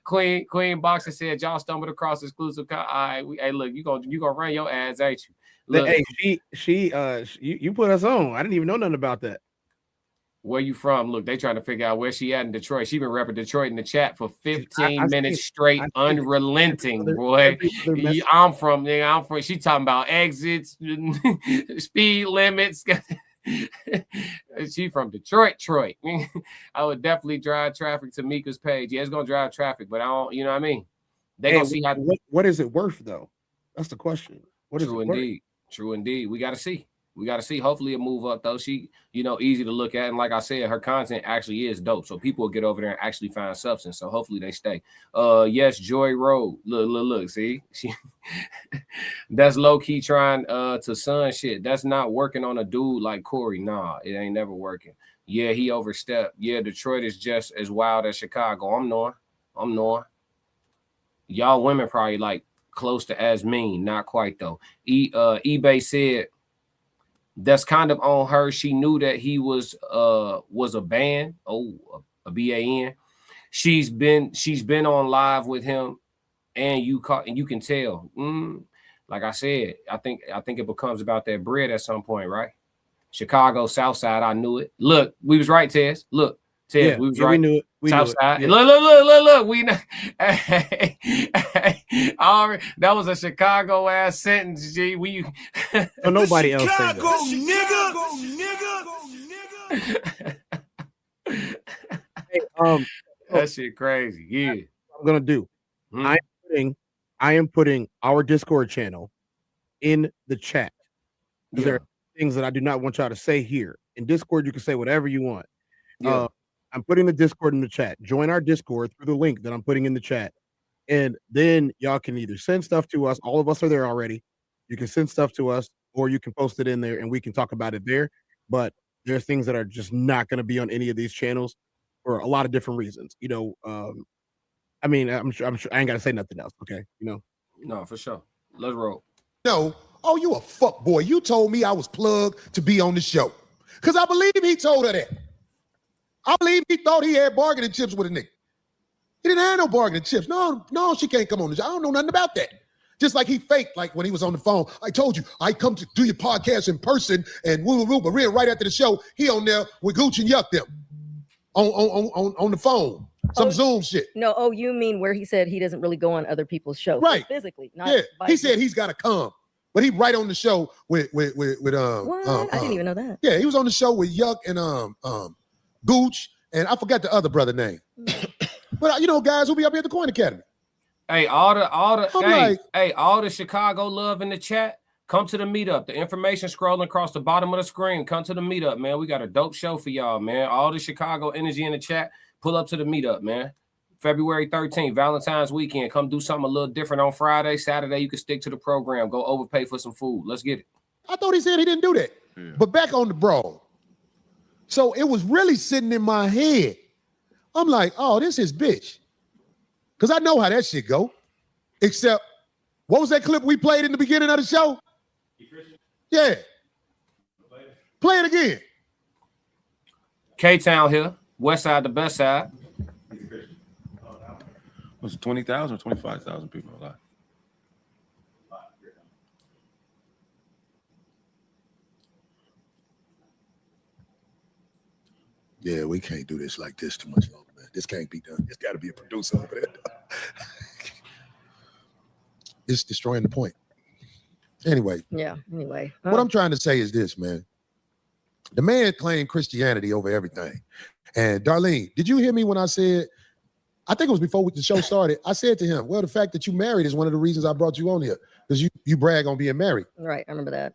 Queen Boxer said y'all stumbled across exclusive. All right, hey, look, you gonna run your ads, ain't you? Look, hey, you put us on. I didn't even know nothing about that. Where you from? Look, they trying to figure out where she at in Detroit. She been repping Detroit in the chat for 15 minutes straight, unrelenting, boy. I'm from. She talking about exits, speed limits. She from Detroit. I would definitely drive traffic to Mika's page. Yeah, it's gonna drive traffic, but I don't. You know what I mean? They gonna see how. What is it worth though? That's the question. What is it indeed? Worth? True indeed. We got to see. Hopefully it move up though. She, easy to look at. And like I said, her content actually is dope. So people will get over there and actually find substance. So hopefully they stay. Yes, Joy Road. Look. See, that's low key trying to sun shit. That's not working on a dude like Corey. Nah, it ain't never working. Yeah, he overstepped. Yeah, Detroit is just as wild as Chicago. I'm knowing. Y'all women probably like close to as mean. Not quite though. eBay said, that's kind of on her. She knew that he was a ban. A BAN. She's been on live with him, and you can tell. Like I said, I think it becomes about that bread at some point, right? Chicago South Side. I knew it. Look, we was right, Tez. Look, Tez, we was right. We knew it. South Side. Yeah. Look. We know. Hey, that was a Chicago ass sentence, G. So nobody else said Chicago, that. Hey, that shit crazy. Yeah. What I'm gonna do. I am putting our Discord channel in the chat. Yeah. There are things that I do not want y'all to say here. In Discord, you can say whatever you want. Yeah. I'm putting the Discord in the chat. Join our Discord through the link that I'm putting in the chat. And then y'all can either send stuff to us. All of us are there already. You can send stuff to us, or you can post it in there and we can talk about it there. But there are things that are just not going to be on any of these channels for a lot of different reasons. I'm sure I ain't got to say nothing else. Okay. No, for sure. Let's roll. No. Oh, you a fuck boy. You told me I was plugged to be on the show. Because I believe he told her that. I believe he thought he had bargaining chips with a nigga. He didn't have no bargaining chips. No, she can't come on the show. I don't know nothing about that. Just like he faked, like when he was on the phone. I told you, I come to do your podcast in person and woo, but right after the show, he on there with Gooch and Yuck them on the phone. some Zoom shit. No, you mean where he said he doesn't really go on other people's shows, Right? Physically, not Yeah, by he said he's got to come, but he right on the show with What? I didn't even know that. Yeah, he was on the show with Yuck and Gooch, and I forgot the other brother name. But you know, guys who be up here at the Coin Academy. Hey, all the Chicago love in the chat. Come to the meetup. The information scrolling across the bottom of the screen. Come to the meetup, man. We got a dope show for y'all, man. All the Chicago energy in the chat. Pull up to the meetup, man. February 13th, Valentine's weekend. Come do something a little different on Friday. Saturday, you can stick to the program. Go overpay for some food. Let's get it. I thought he said he didn't do that. Yeah. But back on the brawl. So it was really sitting in my head. I'm like, oh, this is bitch. Because I know how that shit go. Except, what was that clip we played in the beginning of the show? Yeah. Play it again. K-Town here. West side, the best side. Was it 20,000 or 25,000 people alive? Yeah, we can't do this like this too much longer, man. This can't be done. It's got to be a producer over there. It's destroying the point. Anyway. Yeah, anyway. What I'm trying to say is this, man. The man claimed Christianity over everything. And Darlene, did you hear me when I said, I think it was before the show started, I said to him, well, the fact that you married is one of the reasons I brought you on here, because you brag on being married. Right, I remember that.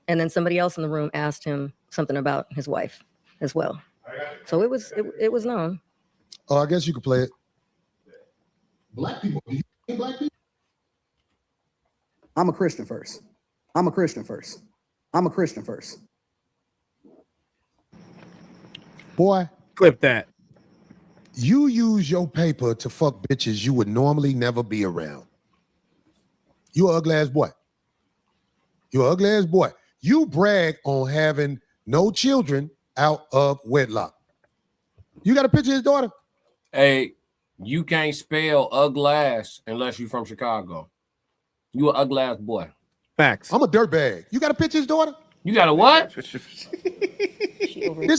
And then somebody else in the room asked him something about his wife as well. So it was known. Oh, I guess you could play it. Black people. Black people. I'm a Christian first. I'm a Christian first. I'm a Christian first. Boy. Clip that. You use your paper to fuck bitches you would normally never be around. You an ugly ass boy. You an ugly ass boy. You brag on having no children out of wedlock. You got a picture of his daughter? Hey, you can't spell ugly ass unless you're from Chicago. You an ugly ass boy. Facts. I'm a dirtbag. You got a picture of his daughter? You got a what? This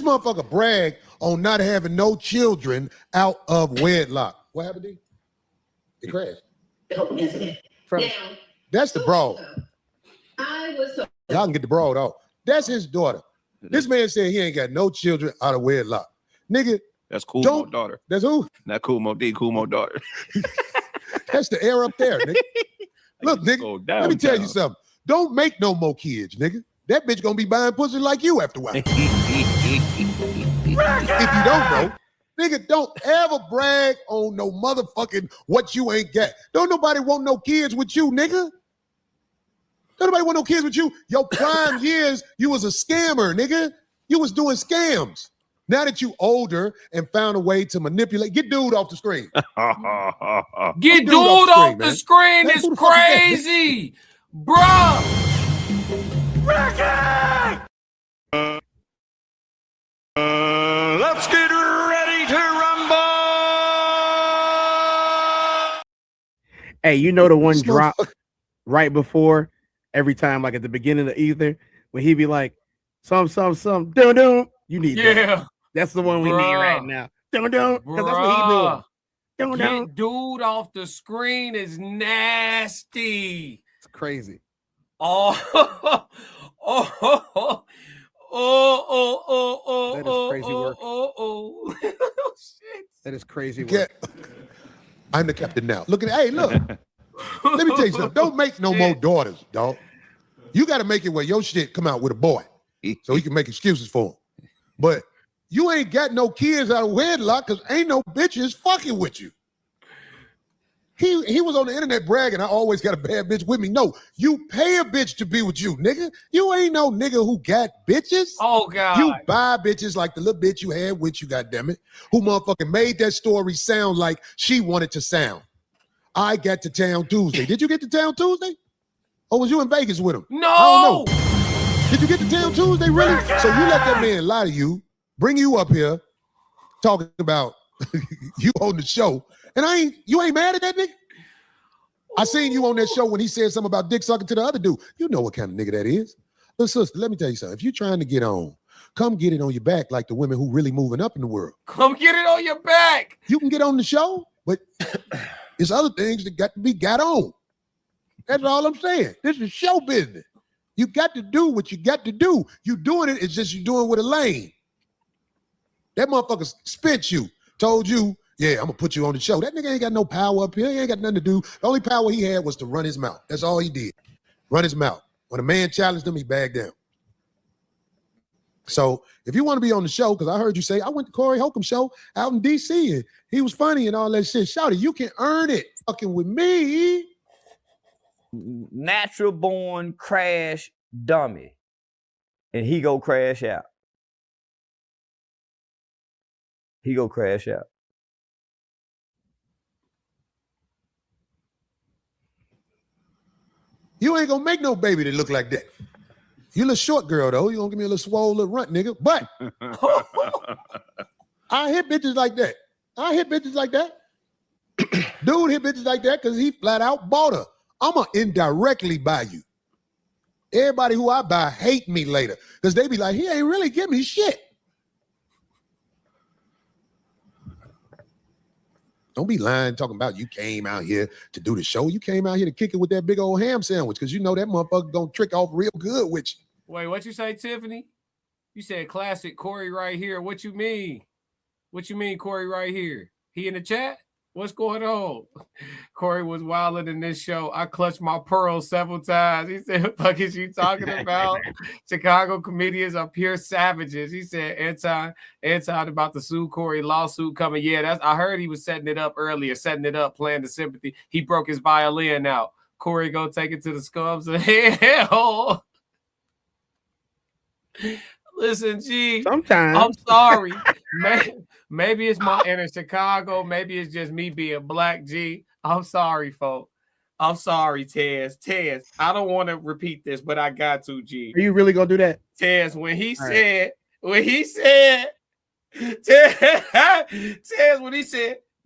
motherfucker brag on not having no children out of wedlock. What happened, D? It crashed. That's the broad. Y'all can get the broad off. That's his daughter. This man said he ain't got no children out of wedlock. Nigga. That's Cool Mo daughter. That's who? Not Cool Mo D, Cool Mo daughter. That's the air up there, nigga. Look, nigga, let me tell you something. Don't make no more kids, nigga. That bitch gonna be buying pussy like you after a while. If you don't know, nigga, don't ever brag on no motherfucking what you ain't got. Don't nobody want no kids with you, nigga. Don't nobody want no kids with you. Your prime years, you was a scammer, nigga. You was doing scams. Now that you older and found a way to manipulate, get dude off the screen. Get dude off the screen is crazy, bruh. Let's get ready to rumble. Hey, you know the one drop right before every time, like at the beginning of Ether, when he be like, some, dun. You need that. That's the one we need right now. Dun, because that's what he doing. Get dude off the screen is nasty. It's crazy. Oh, that is crazy work. Shit. That is crazy work. I'm the captain now. Look at, hey, look. Let me tell you something. Don't make no more daughters, dog. You got to make it where your shit come out with a boy, so he can make excuses for him. But you ain't got no kids out of wedlock because ain't no bitches fucking with you. He was on the internet bragging, I always got a bad bitch with me. No, you pay a bitch to be with you, nigga. You ain't no nigga who got bitches. Oh, God. You buy bitches like the little bitch you had with you, goddammit, who motherfucking made that story sound like she wanted to sound. I got to town Tuesday. Did you get to town Tuesday? Or was you in Vegas with him? No. I don't know. Did you get to town Tuesday, really? So you let that man lie to you, bring you up here, talking about you on the show, and you ain't mad at that nigga? I seen you on that show when he said something about dick sucking to the other dude. You know what kind of nigga that is. Look, sister, let me tell you something. If you're trying to get on Come get it on your back like the women who really moving up in the world. Come get it on your back. You can get on the show, but it's other things that got to be got on. That's all I'm saying. This is show business. You got to do what you got to do. You doing it, it's just you doing with a lane. That motherfucker spit you, told you, yeah, I'm gonna put you on the show. That nigga ain't got no power up here. He ain't got nothing to do. The only power he had was to run his mouth. That's all he did. Run his mouth. When a man challenged him, he bagged down. So if you want to be on the show, because I heard you say, I went to Corey Holcomb show out in DC and he was funny and all that shit. Shout it, you can earn it fucking with me. Natural born crash dummy. And he go crash out. He go crash out. You ain't gonna make no baby that look like that. You a little short girl though. You gonna give me a little swole little runt, nigga. But I hit bitches like that. I hit bitches like that. Dude hit bitches like that because he flat out bought her. I'ma indirectly buy you. Everybody who I buy hate me later because they be like, he ain't really give me shit. Don't be lying, talking about you came out here to do the show. You came out here to kick it with that big old ham sandwich because you know that motherfucker gonna trick off real good with you. Wait, what you say, Tiffany? You said classic Corey right here. What you mean? What you mean, Corey right here? He in the chat? What's going on? Corey was wilding in this show. I clutched my pearls several times. He said, what the fuck is you talking about? Chicago comedians are pure savages. He said, Anton about the sue Corey lawsuit coming. Yeah, I heard he was setting it up earlier, playing the sympathy. He broke his violin out. Corey go take it to the scums of hell. Listen, G. Sometimes. I'm sorry. Maybe it's my inner Chicago. Maybe it's just me being black, G. I'm sorry, folks. I'm sorry, Tez. I don't want to repeat this, but I got to, G. Are you really gonna do that? Tez, when he said,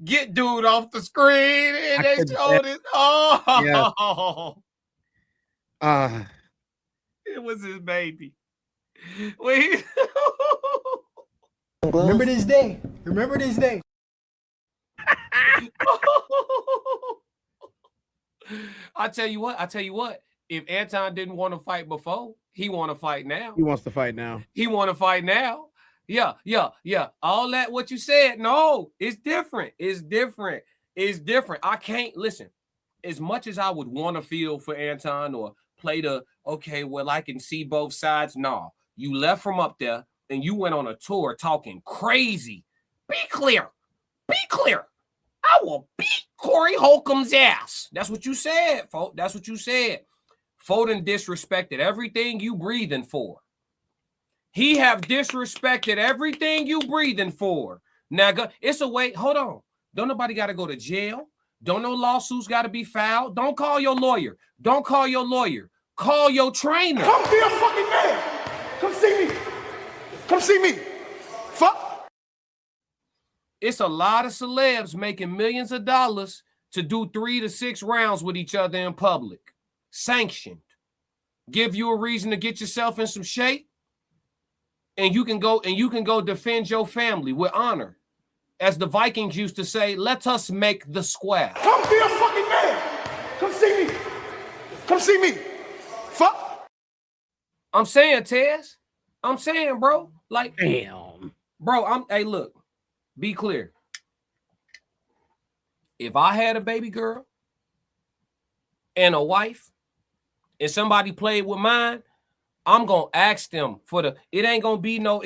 get dude off the screen, and they showed it. Oh, yeah. It was his baby. Remember this day. Remember this day. I tell you what. If Anton didn't want to fight before, he want to fight now. He wants to fight now. He want to fight now. Yeah. All that what you said, no, it's different. It's different. I can't listen. As much as I would want to feel for Anton or play the okay, well, I can see both sides. No, you left from up there and you went on a tour talking crazy. Be clear. I will beat Corey Holcomb's ass. That's what you said, folks. That's what you said. Foden disrespected everything you breathing for. He have disrespected everything you breathing for. Now, it's a way. Hold on. Don't nobody got to go to jail. Don't no lawsuits got to be filed. Don't call your lawyer. Call your trainer. Come be a fucking man. Come see me. Fuck. It's a lot of celebs making millions of dollars to do 3 to 6 rounds with each other in public. Sanctioned. Give you a reason to get yourself in some shape. And you can go defend your family with honor. As the Vikings used to say, let us make the square. Come be a fucking man. Come see me. Fuck. I'm saying, Tez. I'm saying, bro. Like, damn. Bro, hey, look. Be clear. If I had a baby girl and a wife and somebody played with mine, I'm gonna ask them for it ain't gonna be no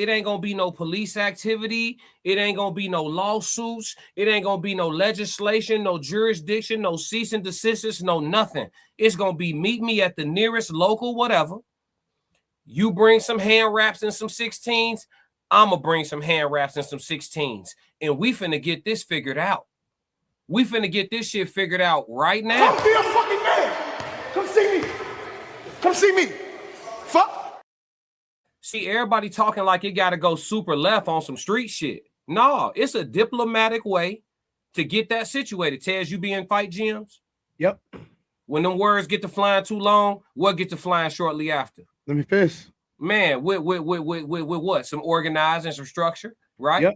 police activity, it ain't gonna be no lawsuits, it ain't gonna be no legislation, no jurisdiction, no cease and desist, no nothing. It's gonna be meet me at the nearest local whatever. You bring some hand wraps and some 16s, I'm gonna bring some hand wraps and some 16s, and we finna get this figured out. We finna get this shit figured out right now. Come be a fucking man. Come see me. Fuck. See, everybody talking like it gotta go super left on some street shit. No, it's a diplomatic way to get that situated. Tez, you be in fight gyms? Yep. When them words get to flying too long, what get to flying shortly after? Let me fist. Man, with what? Some organizing, some structure, right? Yep.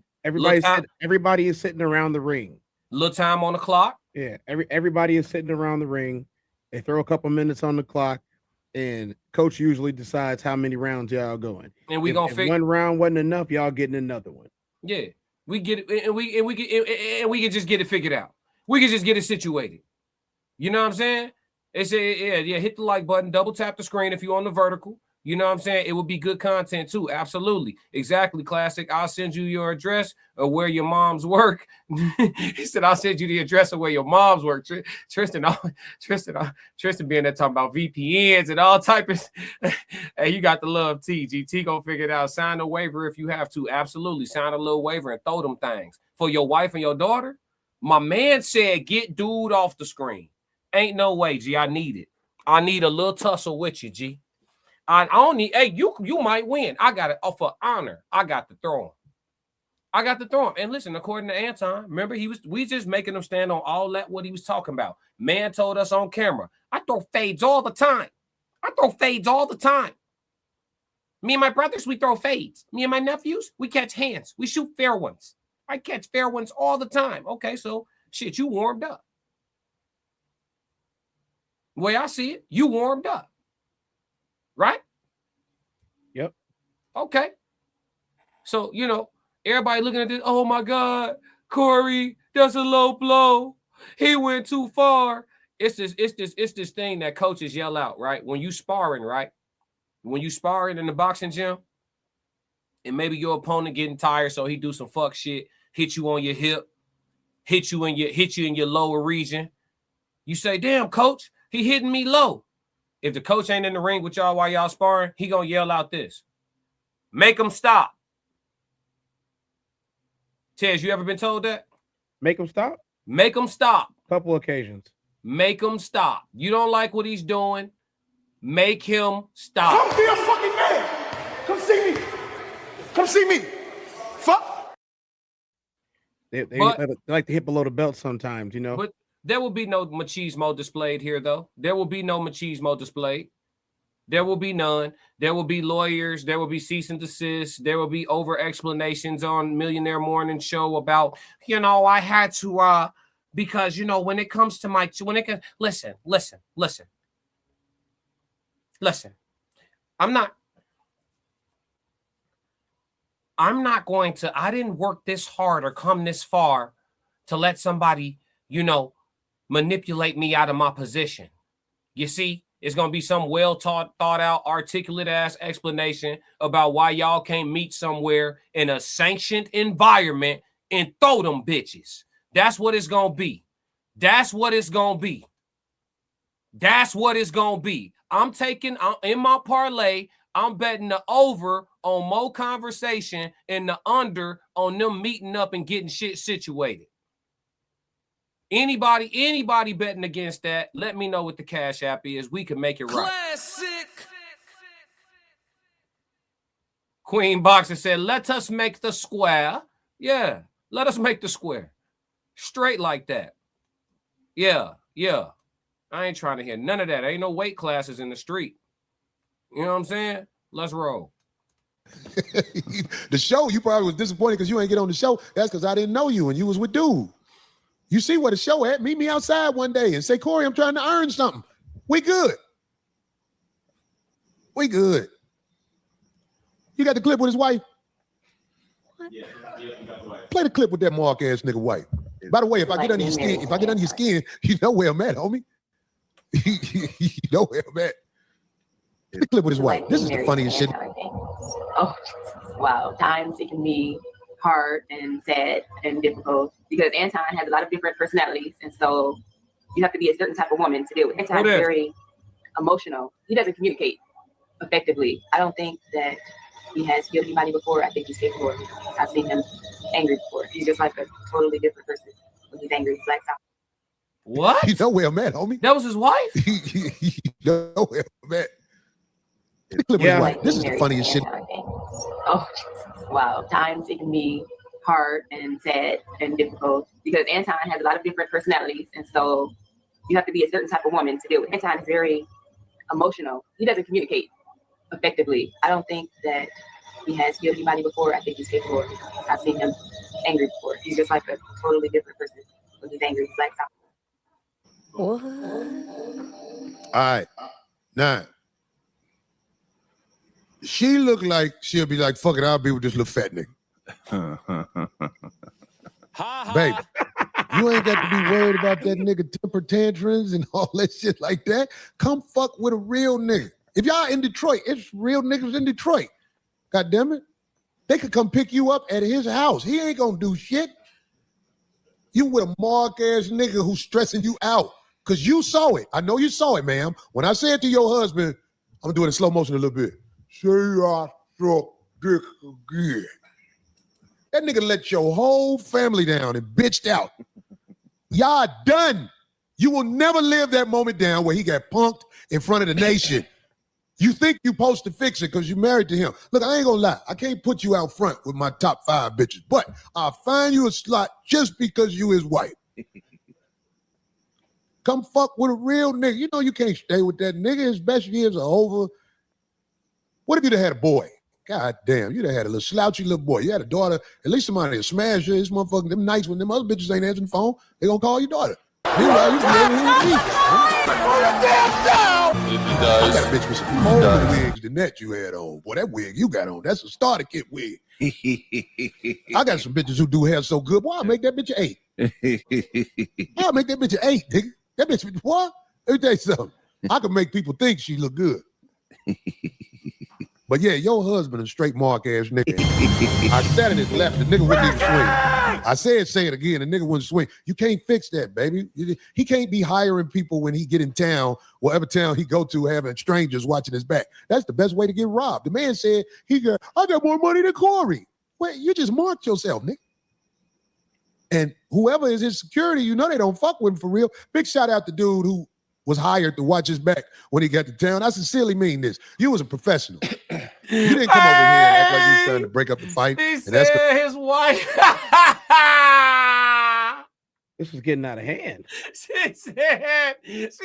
Everybody is sitting around the ring. Little time on the clock. Yeah. Everybody is sitting around the ring. They throw a couple minutes on the clock, and coach usually decides how many rounds y'all going. And we gonna if one round wasn't enough, y'all getting another one. Yeah, we get it, and we can just get it figured out. We can just get it situated. You know what I'm saying? They say, yeah, hit the like button, double tap the screen if you're on the vertical. You know what I'm saying? It would be good content too. Absolutely. Exactly, Classic. I'll send you your address of where your moms work. He said, I'll send you the address of where your moms work. Tristan being there talking about VPNs and all type of hey, you got the love T. GT gonna figure it out. Sign a waiver if you have to. Absolutely. Sign a little waiver and throw them things. For your wife and your daughter, my man said, get dude off the screen. Ain't no way, G. I need it. I need a little tussle with you, G. I don't need, hey, you might win. I got it for honor. I got to throw him. And listen, according to Anton, remember we just making him stand on all that what he was talking about. Man told us on camera, I throw fades all the time. Me and my brothers, we throw fades. Me and my nephews, we catch hands. We shoot fair ones. I catch fair ones all the time. Okay, so shit, you warmed up. The way I see it, you warmed up. Right? Yep. Okay. So, you know, everybody looking at this, oh my God, Corey, that's a low blow. He went too far. It's this thing that coaches yell out, right? When you sparring, right? When you sparring in the boxing gym, and maybe your opponent getting tired, so he do some fuck shit, hit you on your hip, hit you in your lower region. You say, damn, coach, he hitting me low. If the coach ain't in the ring with y'all while y'all sparring, he gonna yell out this. Make him stop. Tez, you ever been told that? Make him stop? Make him stop. Couple occasions. Make him stop. You don't like what he's doing, make him stop. Come be a fucking man. Come see me. Come see me. Fuck. They like to hit below the belt sometimes, you know. But there will be no machismo displayed here, though. There will be no machismo displayed. There will be none. There will be lawyers. There will be cease and desist. There will be over explanations on Millionaire Morning Show about, you know, I had to, because, you know, when it comes to listen. I didn't work this hard or come this far to let somebody, you know, manipulate me out of my position. You see, it's going to be some thought out, articulate ass explanation about why y'all can't meet somewhere in a sanctioned environment and throw them bitches. That's what it's going to be. I'm in my parlay, I'm betting the over on more conversation and the under on them meeting up and getting shit situated. Anybody betting against that, let me know what the Cash App is. We can make it right. Classic. Queen Boxer said, let us make the square. Yeah, let us make the square. Straight like that. Yeah. I ain't trying to hear none of that. Ain't no weight classes in the street. You know what I'm saying? Let's roll. The show, you probably was disappointed because you ain't get on the show. That's because I didn't know you and you was with dude. You see where the show at? Meet me outside one day and say, Corey, I'm trying to earn something. We good. You got the clip with his wife? Yeah, we got the wife. Play the clip with that mark ass nigga wife. By the way, if I get under your skin, you know where I'm at, homie. You know where I'm at. The clip with his wife. This is the funniest shit. Oh, wow. Times it can be hard and sad and difficult because Anton has a lot of different personalities, and so you have to be a certain type of woman to deal with. Anton is very emotional. He doesn't communicate effectively. I don't think that he has killed anybody before. I think he's capable. I've seen him angry before. He's just like a totally different person when he's angry. He blacks out. What? You know where I'm at, homie. That was his wife? You know where I'm at. The clip with his wife. This is the funniest shit. Oh, wow. Times it can be hard and sad and difficult because Anton has a lot of different personalities, and so you have to be a certain type of woman to deal with. Anton is very emotional. He doesn't communicate effectively. I don't think that he has killed anybody before. I think he's capable of it. I've seen him angry before. He's just like a totally different person when he's angry. He's like, what? All right. Now, she look like she'll be like, fuck it, I'll be with this little fat nigga. Baby, you ain't got to be worried about that nigga temper tantrums and all that shit like that. Come fuck with a real nigga. If y'all in Detroit, it's real niggas in Detroit. God damn it. They could come pick you up at his house. He ain't gonna do shit. You with a mark-ass nigga who's stressing you out. Because you saw it. I know you saw it, ma'am. When I said to your husband, I'm gonna do it in slow motion a little bit. Say I struck dick again. That nigga let your whole family down and bitched out. Y'all done. You will never live that moment down where he got punked in front of the nation. You think you supposed to fix it because you married to him. Look, I ain't gonna lie. I can't put you out front with my top 5 bitches, but I'll find you a slot just because you his wife. Come fuck with a real nigga. You know you can't stay with that nigga. His best years are over. What if you'd have had a boy? God damn, you'd have had a little slouchy little boy. You had a daughter, at least somebody will smash you. This motherfucker, them nights when them other bitches ain't answering the phone, they gonna call your daughter. Meanwhile, you can I got a bitch with some more wigs than that you had on. Boy, that wig you got on, that's a starter kit wig. I got some bitches who do hair so good. Boy, I'll make that bitch an 8. I'll make that bitch an 8, nigga. That bitch, what? Let me tell you something. I can make people think she look good. But yeah, your husband a straight mark ass nigga. I said it his left, the nigga wouldn't even swing. I said, say it again, the nigga wouldn't swing. You can't fix that, baby. He can't be hiring people when he get in town, whatever town he go to, having strangers watching his back. That's the best way to get robbed. The man said, I got more money than Corey. Wait, you just marked yourself, nigga. And whoever is his security, you know they don't fuck with him for real. Big shout out to dude who was hired to watch his back when he got to town. I sincerely mean this. You was a professional. You didn't come over here and act like you was trying to break up the fight. He said his wife. This is getting out of hand. She said his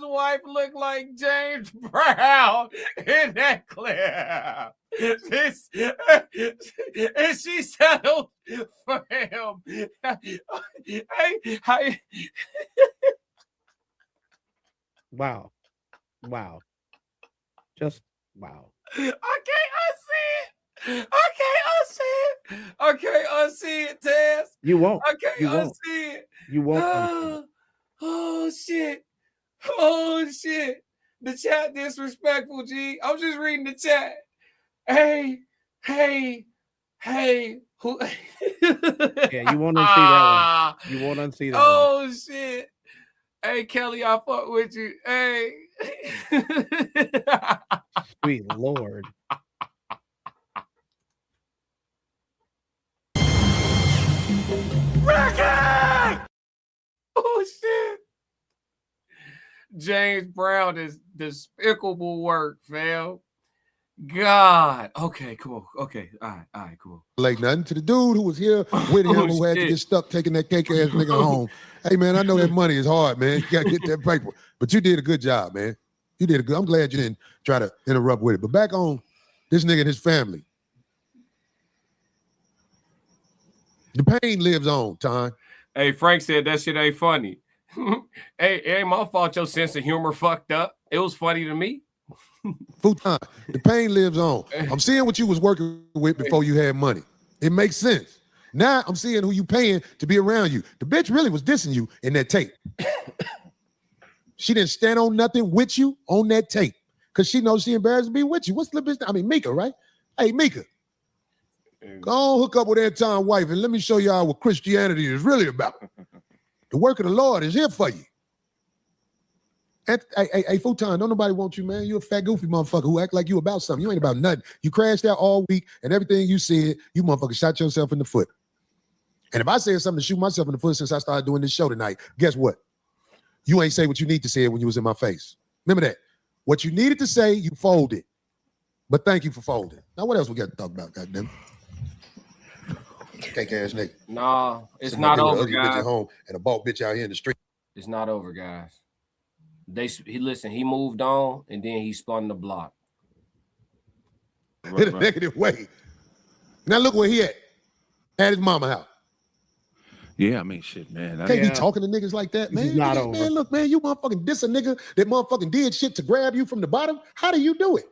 wife looked like James Brown in that clip. And she settled for him. Wow. Just wow. I can't unsee it, Taz. You won't. I can't unsee it. You won't. Oh shit. The chat disrespectful, G. I'm just reading the chat. Hey. Who? Yeah, you won't unsee that one. You won't unsee that one. Oh shit. Hey Kelly, I fuck with you. Hey. Sweet Lord. Ricky! Oh shit. James Brown is despicable work, fam. God. Okay, cool. Okay. All right, cool. Like nothing to the dude who was here with him who had to get stuck taking that cake ass nigga home. Hey man, I know that money is hard, man. You gotta get that paper. But you did a good job, man. You did a good. I'm glad you didn't try to interrupt with it. But back on this nigga and his family. The pain lives on, Tom. Hey, Frank said that shit ain't funny. Hey, it ain't my fault your sense of humor fucked up. It was funny to me. Futon, the pain lives on. I'm seeing what you was working with before you had money. It makes sense. Now I'm seeing who you paying to be around you. The bitch really was dissing you in that tape. She didn't stand on nothing with you on that tape because she knows she embarrassed to be with you. What's the bitch? I mean, Mika, right? Hey, Mika, go on, hook up with Anton's wife and let me show y'all what Christianity is really about. The work of the Lord is here for you. Hey, Futon, don't nobody want you, man. You a fat, goofy motherfucker who act like you about something. You ain't about nothing. You crashed out all week, and everything you said, you motherfucker shot yourself in the foot. And if I said something to shoot myself in the foot since I started doing this show tonight, guess what? You ain't say what you need to say when you was in my face. Remember that. What you needed to say, you folded. But thank you for folding. Now, what else we got to talk about, goddamn? Cake ass nigga. Nah, it's not over, guys. Bitch at home and a bald bitch out here in the street. It's not over, guys. He moved on and then he spun the block. in a negative way. Now look where he at his mama house. Yeah, I mean, shit, man. Can't be talking to niggas like that, man. not Niggas, over. man, look, man, you motherfucking diss a nigga that motherfucking did shit to grab you from the bottom. How do you do it?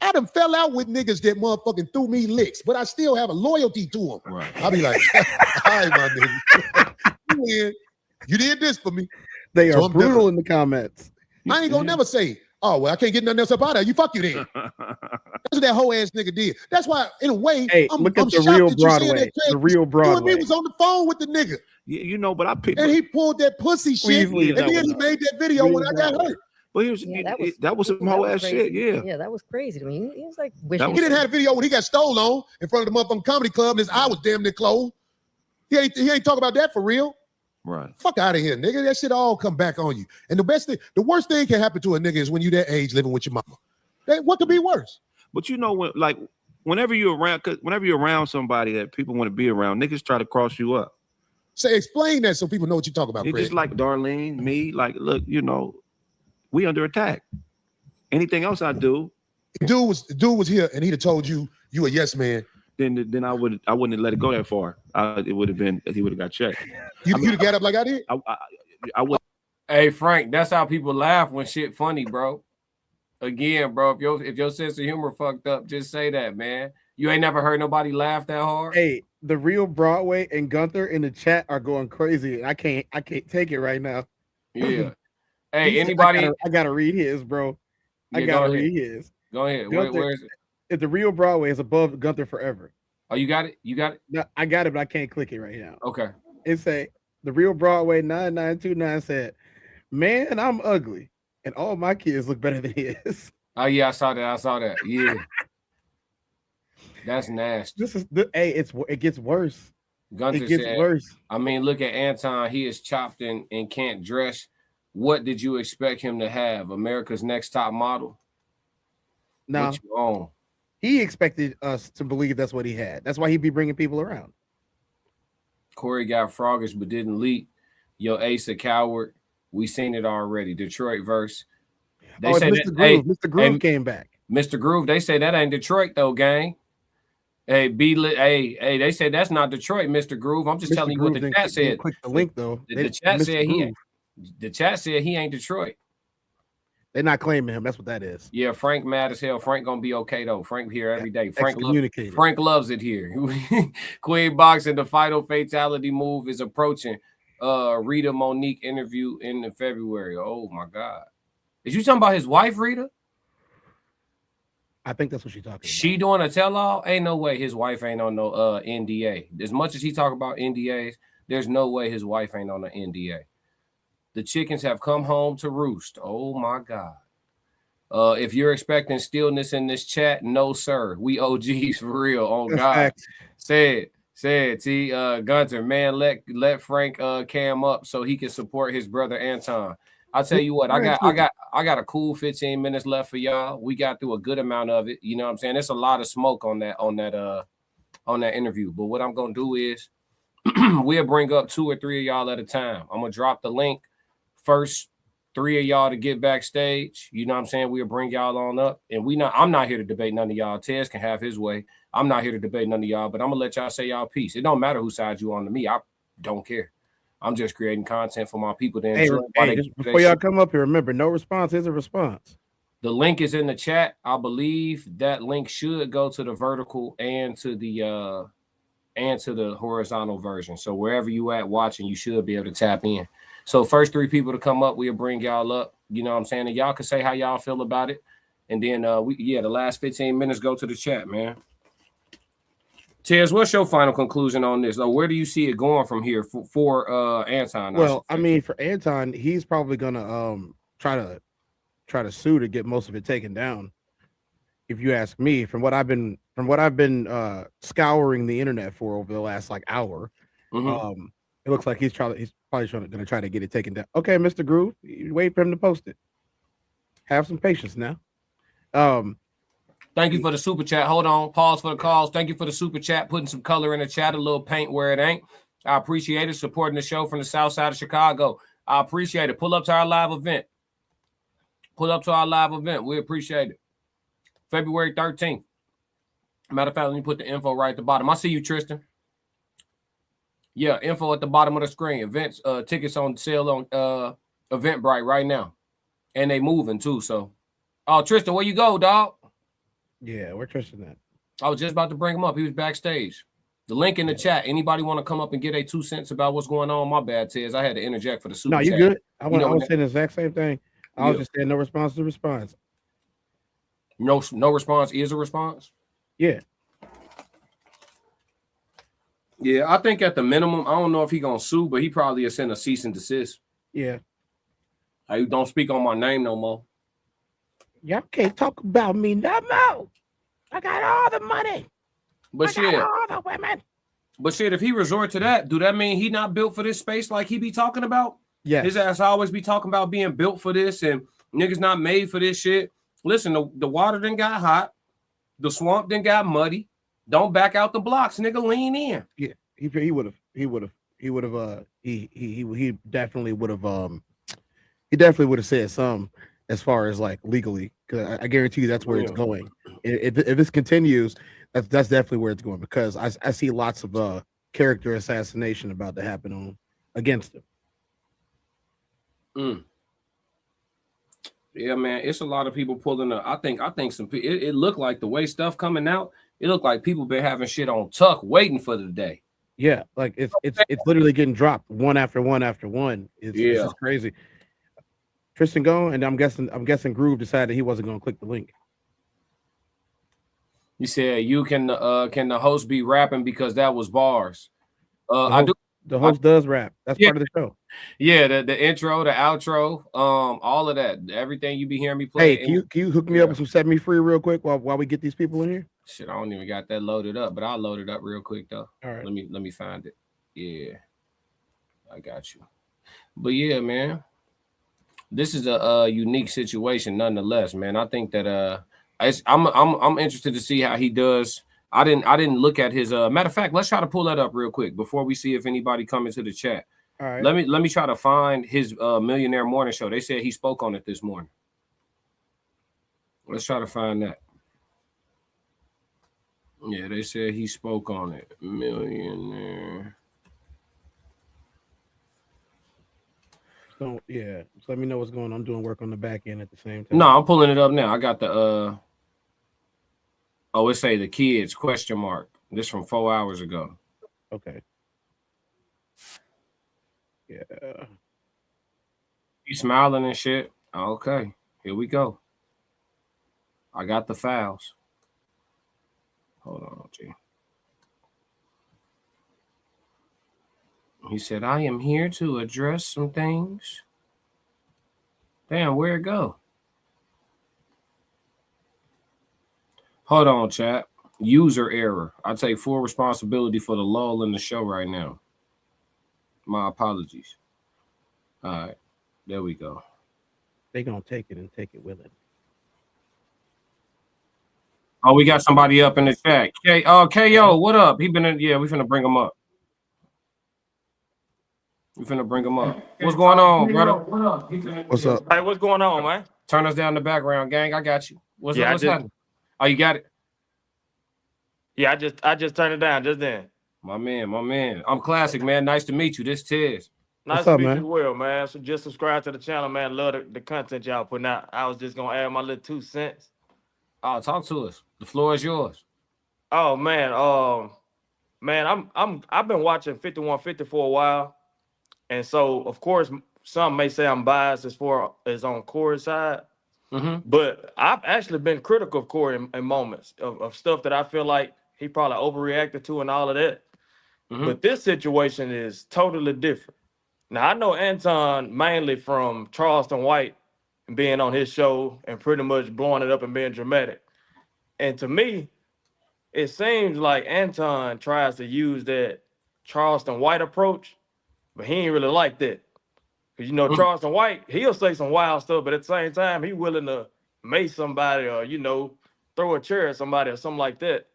I done fell out with niggas that motherfucking threw me licks, but I still have a loyalty to them. Right. I'll be like, all right, my nigga. You did this for me. They So are I'm brutal different. in the comments. I ain't gonna never say, oh, well, I can't get nothing else up out of there. You fuck you then. That's what that whole ass nigga did. That's why, in a way, Hey, I'm look at the shocked real that you said Broadway. that. The real You and me Broadway. was on the phone with the nigga. Yeah, you know, but I picked. And he pulled that pussy shit, Please leave and that then one he up. made that video when I got hurt. But here's that was some whole ass shit. Yeah. Yeah, that was crazy to me. He was like He wishing. didn't have a video when he got stole on in front of the motherfucking comedy club, and his eye was damn near closed. He ain't talking about that for real. Right. Fuck out of here, nigga. That shit all come back on you. And the worst thing can happen to a nigga is when you that age living with your mama. What could be worse? But you know, whenever you're around somebody that people want to be around, niggas try to cross you up. Say, explain that so people know what you're talking about, It's Craig. just like Darlene, me, like, look, you know, we under attack. Anything else I do, dude was here and he'd have told you a yes man. Then I wouldn't have let it go that far. It would have been he would have got checked. You'd have got up like I did. I would. Hey Frank, that's how people laugh when shit funny, bro. Again, bro, if your sense of humor fucked up, just say that, man. You ain't never heard nobody laugh that hard. Hey, the real Broadway and Gunther in the chat are going crazy. I can't take it right now. Yeah. Hey, anybody? I gotta read his, bro. I Yeah, gotta go ahead. read his. Go ahead. Gunther, Where is it? If the real Broadway is above Gunther forever. Oh, you got it? You got it? No, I got it, but I can't click it right now. Okay. It say the real Broadway 9929 said, "Man, I'm ugly, and all my kids look better than his." Oh yeah, I saw that. Yeah. That's nasty. This is it gets worse. Gunther it gets said, worse. I mean, look at Anton. He is chopped and can't dress. What did you expect him to have? America's Next Top Model? No, What you own? he expected us to believe that's what he had. That's why he'd be bringing people around. Corey got froggish but didn't leak. Yo, Ace a coward. We seen it already. Detroit verse. They say Mr. that, Groove. Mr. Groove came back. Mr. Groove, they say that ain't Detroit though, gang. Hey, hey, they say that's not Detroit, Mr. Groove. I'm just Mr. telling you Groove what the didn't chat said. click the link though. The chat said the chat said he ain't Detroit. They're not claiming him. That's what that is. Yeah, Frank mad as hell. Frank gonna be okay though. Frank here every day. Frank loves it here. Queen boxing, the final fatality move is approaching. Rita Monique interview in February. Oh my God. Is you talking about his wife, Rita? I think that's what she's talking about. She doing a tell-all? Ain't no way his wife ain't on no NDA. As much as he talk about NDAs, there's no way his wife ain't on the NDA. The chickens have come home to roost. Oh my God. If you're expecting stillness in this chat, no, sir. We OGs for real. Oh God. Said T Gunter, man, let Frank cam up so he can support his brother Anton. I'll tell you what, I got a cool 15 minutes left for y'all. We got through a good amount of it. You know what I'm saying? There's a lot of smoke on that interview. But what I'm gonna do is we'll bring up 2 or 3 of y'all at a time. I'm gonna drop the link. First 3 of y'all to get backstage. You know what I'm saying? We'll bring y'all on up. And I'm not here to debate none of y'all. Tez can have his way. I'm not here to debate none of y'all, but I'm gonna let y'all say y'all piece. It don't matter whose side you on to me. I don't care. I'm just creating content for my people to enjoy. Before y'all come up here, remember, no response is a response. The link is in the chat. I believe that link should go to the vertical and to the horizontal version. So wherever you at watching, you should be able to tap in. So first 3 people to come up, we'll bring y'all up. You know what I'm saying? And y'all can say how y'all feel about it. And then the last 15 minutes go to the chat, man. Tez, what's your final conclusion on this? Where do you see it going from here for Anton? Well, I mean, for Anton, he's probably gonna try to sue to get most of it taken down. If you ask me, from what I've been scouring the internet for over the last hour, it looks like he's probably gonna try to get it taken down. Okay, Mr. Groove, wait for him to post it. Have some patience now. Thank you for the super chat. Hold on. Pause for the calls. Thank you for the super chat. Putting some color in the chat, a little paint where it ain't. I appreciate it. Supporting the show from the south side of Chicago. I appreciate it. Pull up to our live event. We appreciate it. February 13th. Matter of fact, let me put the info right at the bottom. I see you, Tristan. Yeah, info at the bottom of the screen. Events, tickets on sale on Eventbrite right now. And they moving too. So, oh, Tristan, where you go, dog? Yeah, where Tristan at? I was just about to bring him up. He was backstage. The link in the chat. Anybody want to come up and get a 2 cents about what's going on? My bad, Tiz. I had to interject for the super No, you chat. good. I You know was what saying the exact same thing. I was just saying no response to response. No response is a response. Yeah. Yeah, I think at the minimum, I don't know if he gonna sue, but he probably has sent a cease and desist. Yeah. I don't speak on my name no more. Y'all can't talk about me no more. I got all the money. But shit, all the women. But shit, if he resort to that, do that mean he not built for this space like he be talking about? Yes. His ass always be talking about being built for this and niggas not made for this shit. Listen, the water done got hot. The swamp done got muddy. Don't back out the blocks, nigga. Lean in. Yeah, he definitely would have said some as far as like legally, because I guarantee you that's where it's going. If this continues, that's definitely where it's going, because I see lots of character assassination about to happen against him. Yeah, man, it's a lot of people pulling up. I think some it looked like the way stuff coming out, it looked like people been having shit on tuck waiting for the day. Yeah, like it's literally getting dropped one after one after one. It's just crazy. Tristan gone, and I'm guessing Groove decided he wasn't gonna click the link. You said you can the host be rapping because that was bars. I do. The host does rap. That's part of the show. Yeah, the intro, the outro, all of that, everything you be hearing me play. Hey, can you hook me up with some Set Me Free real quick while we get these people in here? Shit, I don't even got that loaded up, but I'll load it up real quick though. All right. Let me find it. Yeah, I got you. But yeah, man, this is a unique situation nonetheless, man. I think that I'm interested to see how he does. I didn't look at his matter of fact, let's try to pull that up real quick before we see if anybody come into the chat. All right. Let me try to find his Millionaire Morning Show. They said he spoke on it this morning. Let's try to find that. Yeah, they said he spoke on it. Millionaire. So yeah, just let me know what's going on. I'm doing work on the back end at the same time. No, I'm pulling it up now. I got the oh, it say the kids ? This from 4 hours ago. Okay. Yeah. He's smiling and shit. Okay, here we go. I got the files. Hold on, G. He said, I am here to address some things. Damn, where'd it go? Hold on, chat. User error. I take full responsibility for the lull in the show right now. My apologies. All right, there we go. They gonna take it and take it with it. Oh, we got somebody up in the chat. KO, what up? He been in. Yeah, we finna bring him up. What's going on, brother? What's up? Hey, what's going on, man? Turn us down in the background, gang. I got you. What's Yeah, happening? Oh, you got it? Yeah, I just turned it down just then. My man. I'm Classic, man. Nice to meet you. This Tiz. Nice to meet you as well, man. So just subscribe to the channel, man. Love the content y'all putting out. I was just gonna add my little 2 cents. Oh, talk to us. The floor is yours. Oh man, I've been watching 5150 for a while, and so of course some may say I'm biased as far as on Corey's side, but I've actually been critical of Corey in moments of stuff that I feel like he probably overreacted to and all of that. But this situation is totally different. Now I know Anton mainly from Charleston White and being on his show and pretty much blowing it up and being dramatic. And to me, it seems like Anton tries to use that Charleston White approach, but he ain't really like that. Because, you know, Charleston White, he'll say some wild stuff, but at the same time, he willing to mace somebody or, you know, throw a chair at somebody or something like that.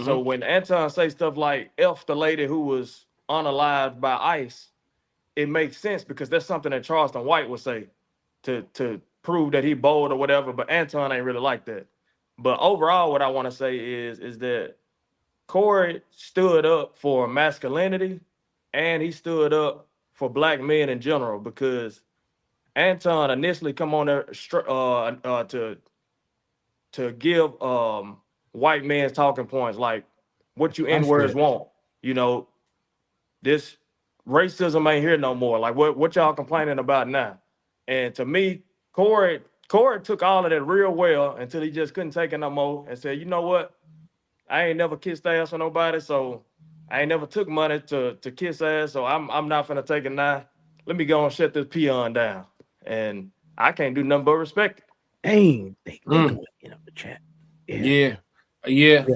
So when Anton say stuff like F the lady who was unalived by ICE, it makes sense because that's something that Charleston White would say to prove that he bold or whatever, but Anton ain't really like that. But overall, what I want to say is that Corey stood up for masculinity, and he stood up for black men in general, because Anton initially come on there to give white men's talking points, like what you N-words want. You know, this racism ain't here no more. Like what y'all complaining about now? And to me, Corey took all of that real well until he just couldn't take it no more and said, you know what? I ain't never kissed ass for nobody, so I ain't never took money to kiss ass, so I'm not finna take it now. Let me go and shut this peon down. And I can't do nothing but respect it. Dang, they going in on the chat. Yeah.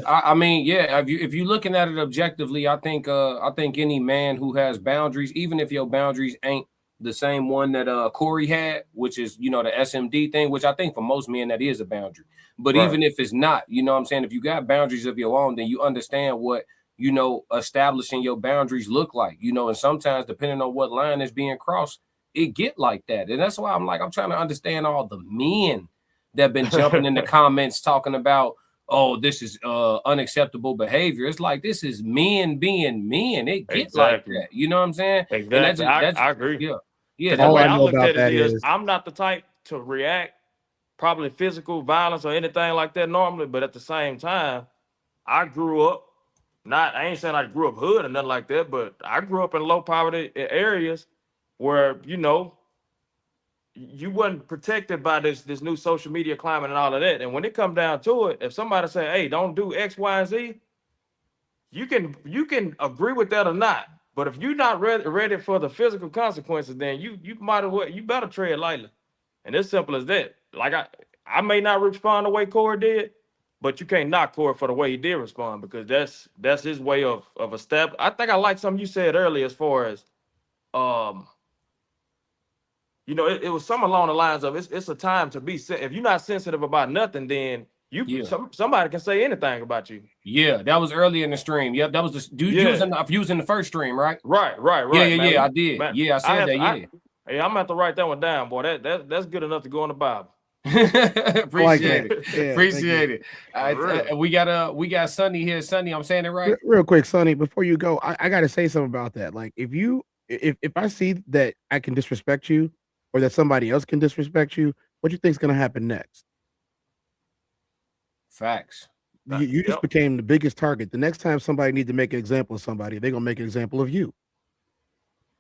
I mean, yeah. If you're looking at it objectively, I think any man who has boundaries, even if your boundaries ain't the same one that Corey had, which is, you know, the SMD thing, which I think for most men that is a boundary. But even if it's not, you know what I'm saying, if you got boundaries of your own, then you understand what, you know, establishing your boundaries look like, you know, and sometimes depending on what line is being crossed, it get like that. And that's why I'm trying to understand all the men that been jumping in the comments talking about, oh, this is unacceptable behavior. It's like, this is men being men. It get like that. You know what I'm saying? Exactly. And I agree. Yeah. The way I looked at it is I'm not the type to react probably physical violence or anything like that normally, but at the same time, I grew up, I ain't saying I grew up hood or nothing like that, but I grew up in low poverty areas where, you know, you wasn't protected by this new social media climate and all of that. And when it come down to it, if somebody say, hey, don't do X, Y, and Z, you can agree with that or not. But if you're not ready for the physical consequences, then you might as well, you better tread lightly. And it's simple as that. Like I may not respond the way Corey did, but you can't knock Corey for the way he did respond, because that's his way of a step. I think I like something you said earlier as far as you know, it was something along the lines of it's a time to be if you're not sensitive about nothing, then somebody can say anything about you. Yeah, that was early in the stream. Yep, that was the dude using the first stream, right? Right. Yeah, I did. Man, I said that. Hey, I'm gonna have to write that one down, boy. That's good enough to go in the Bible. Appreciate it. Appreciate it. We got Sonny here. Sonny, I'm saying it right? Real quick, Sonny, before you go, I gotta say something about that. Like, if I see that I can disrespect you, or that somebody else can disrespect you, what do you think is gonna happen next? Facts. You just became the biggest target. The next time somebody needs to make an example of somebody, they're gonna make an example of you.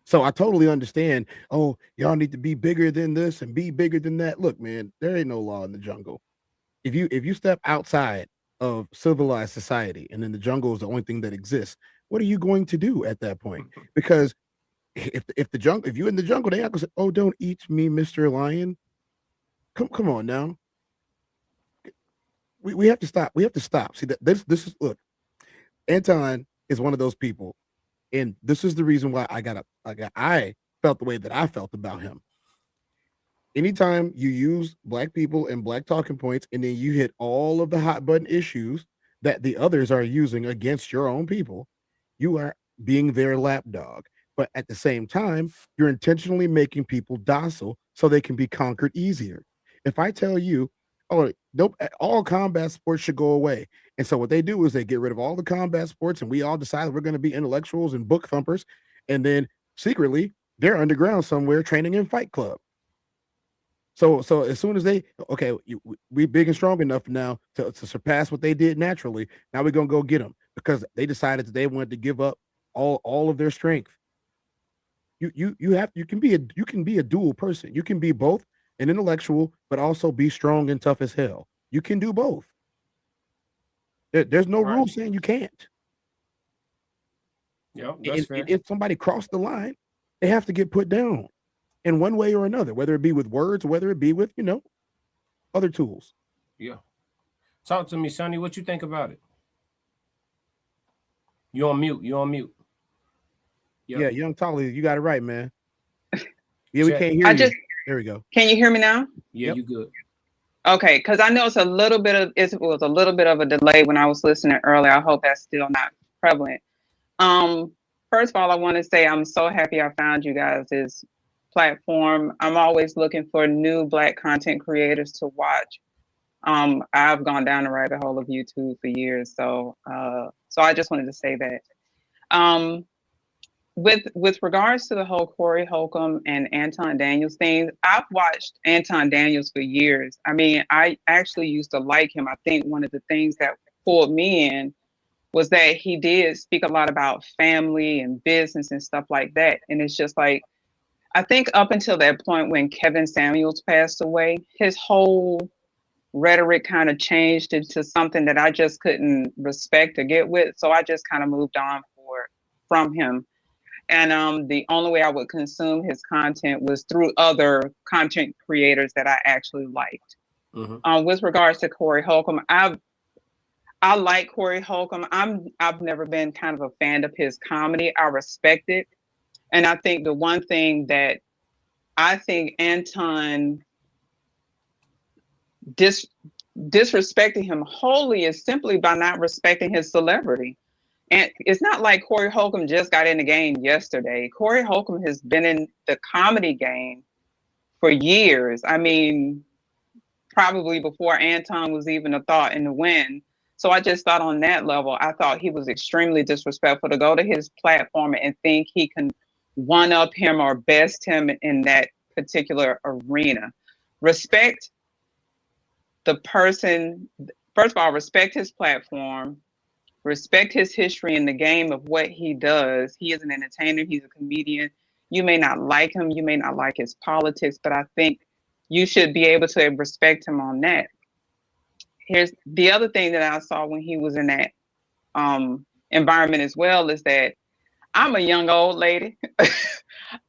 So I totally understand. Oh, y'all need to be bigger than this and be bigger than that. Look, man, there ain't no law in the jungle. If you step outside of civilized society and then the jungle is the only thing that exists, what are you going to do at that point? Because if you're in the jungle, they not gonna say, oh, don't eat me, Mr. Lion. Come on now. We have to stop. We have to stop. See, this is, look, Anton is one of those people, and this is the reason why I felt the way that I felt about him. Anytime you use black people and black talking points, and then you hit all of the hot button issues that the others are using against your own people, you are being their lapdog. But at the same time, you're intentionally making people docile so they can be conquered easier. If I tell you, oh, nope, all combat sports should go away. And so what they do is they get rid of all the combat sports, and we all decide we're going to be intellectuals and book thumpers. And then secretly, they're underground somewhere training in Fight Club. So as soon as we big and strong enough now to surpass what they did naturally, now we're going to go get them because they decided that they wanted to give up all of their strength. You can be a dual person. You can be both an intellectual, but also be strong and tough as hell. You can do both. There's no rule saying you can't. Yeah, that's fair. If somebody crossed the line, they have to get put down in one way or another, whether it be with words, or whether it be with, other tools. Yeah. Talk to me, Sonny. What you think about it? You on mute. Yep. Yeah, Young Tolly, you got it right, man. Yeah, we can't hear you. There we go. Can you hear me now? Yeah, you good. Okay, because I know it was a little bit of a delay when I was listening earlier. I hope that's still not prevalent. First of all, I want to say I'm so happy I found you guys this platform. I'm always looking for new Black content creators to watch. I've gone down the rabbit hole of YouTube for years. So I just wanted to say that. With regards to the whole Corey Holcomb and Anton Daniels thing, I've watched Anton Daniels for years. I mean, I actually used to like him. I think one of the things that pulled me in was that he did speak a lot about family and business and stuff like that. And it's just like, I think up until that point when Kevin Samuels passed away, his whole rhetoric kind of changed into something that I just couldn't respect or get with. So I just kind of moved on from him. And the only way I would consume his content was through other content creators that I actually liked. With regards to Corey Holcomb, I like Corey Holcomb. I've never been kind of a fan of his comedy. I respect it. And I think the one thing that I think Anton disrespecting him wholly is simply by not respecting his celebrity. And it's not like Corey Holcomb just got in the game yesterday. Corey Holcomb has been in the comedy game for years. I mean, probably before Anton was even a thought in the wind. So I just thought on that level, I thought he was extremely disrespectful to go to his platform and think he can one-up him or best him in that particular arena. Respect the person. First of all, respect his platform. Respect his history in the game of what he does. He is an entertainer. He's a comedian. You may not like him. You may not like his politics, but I think you should be able to respect him on that. Here's the other thing that I saw when he was in that environment as well is that I'm a young old lady.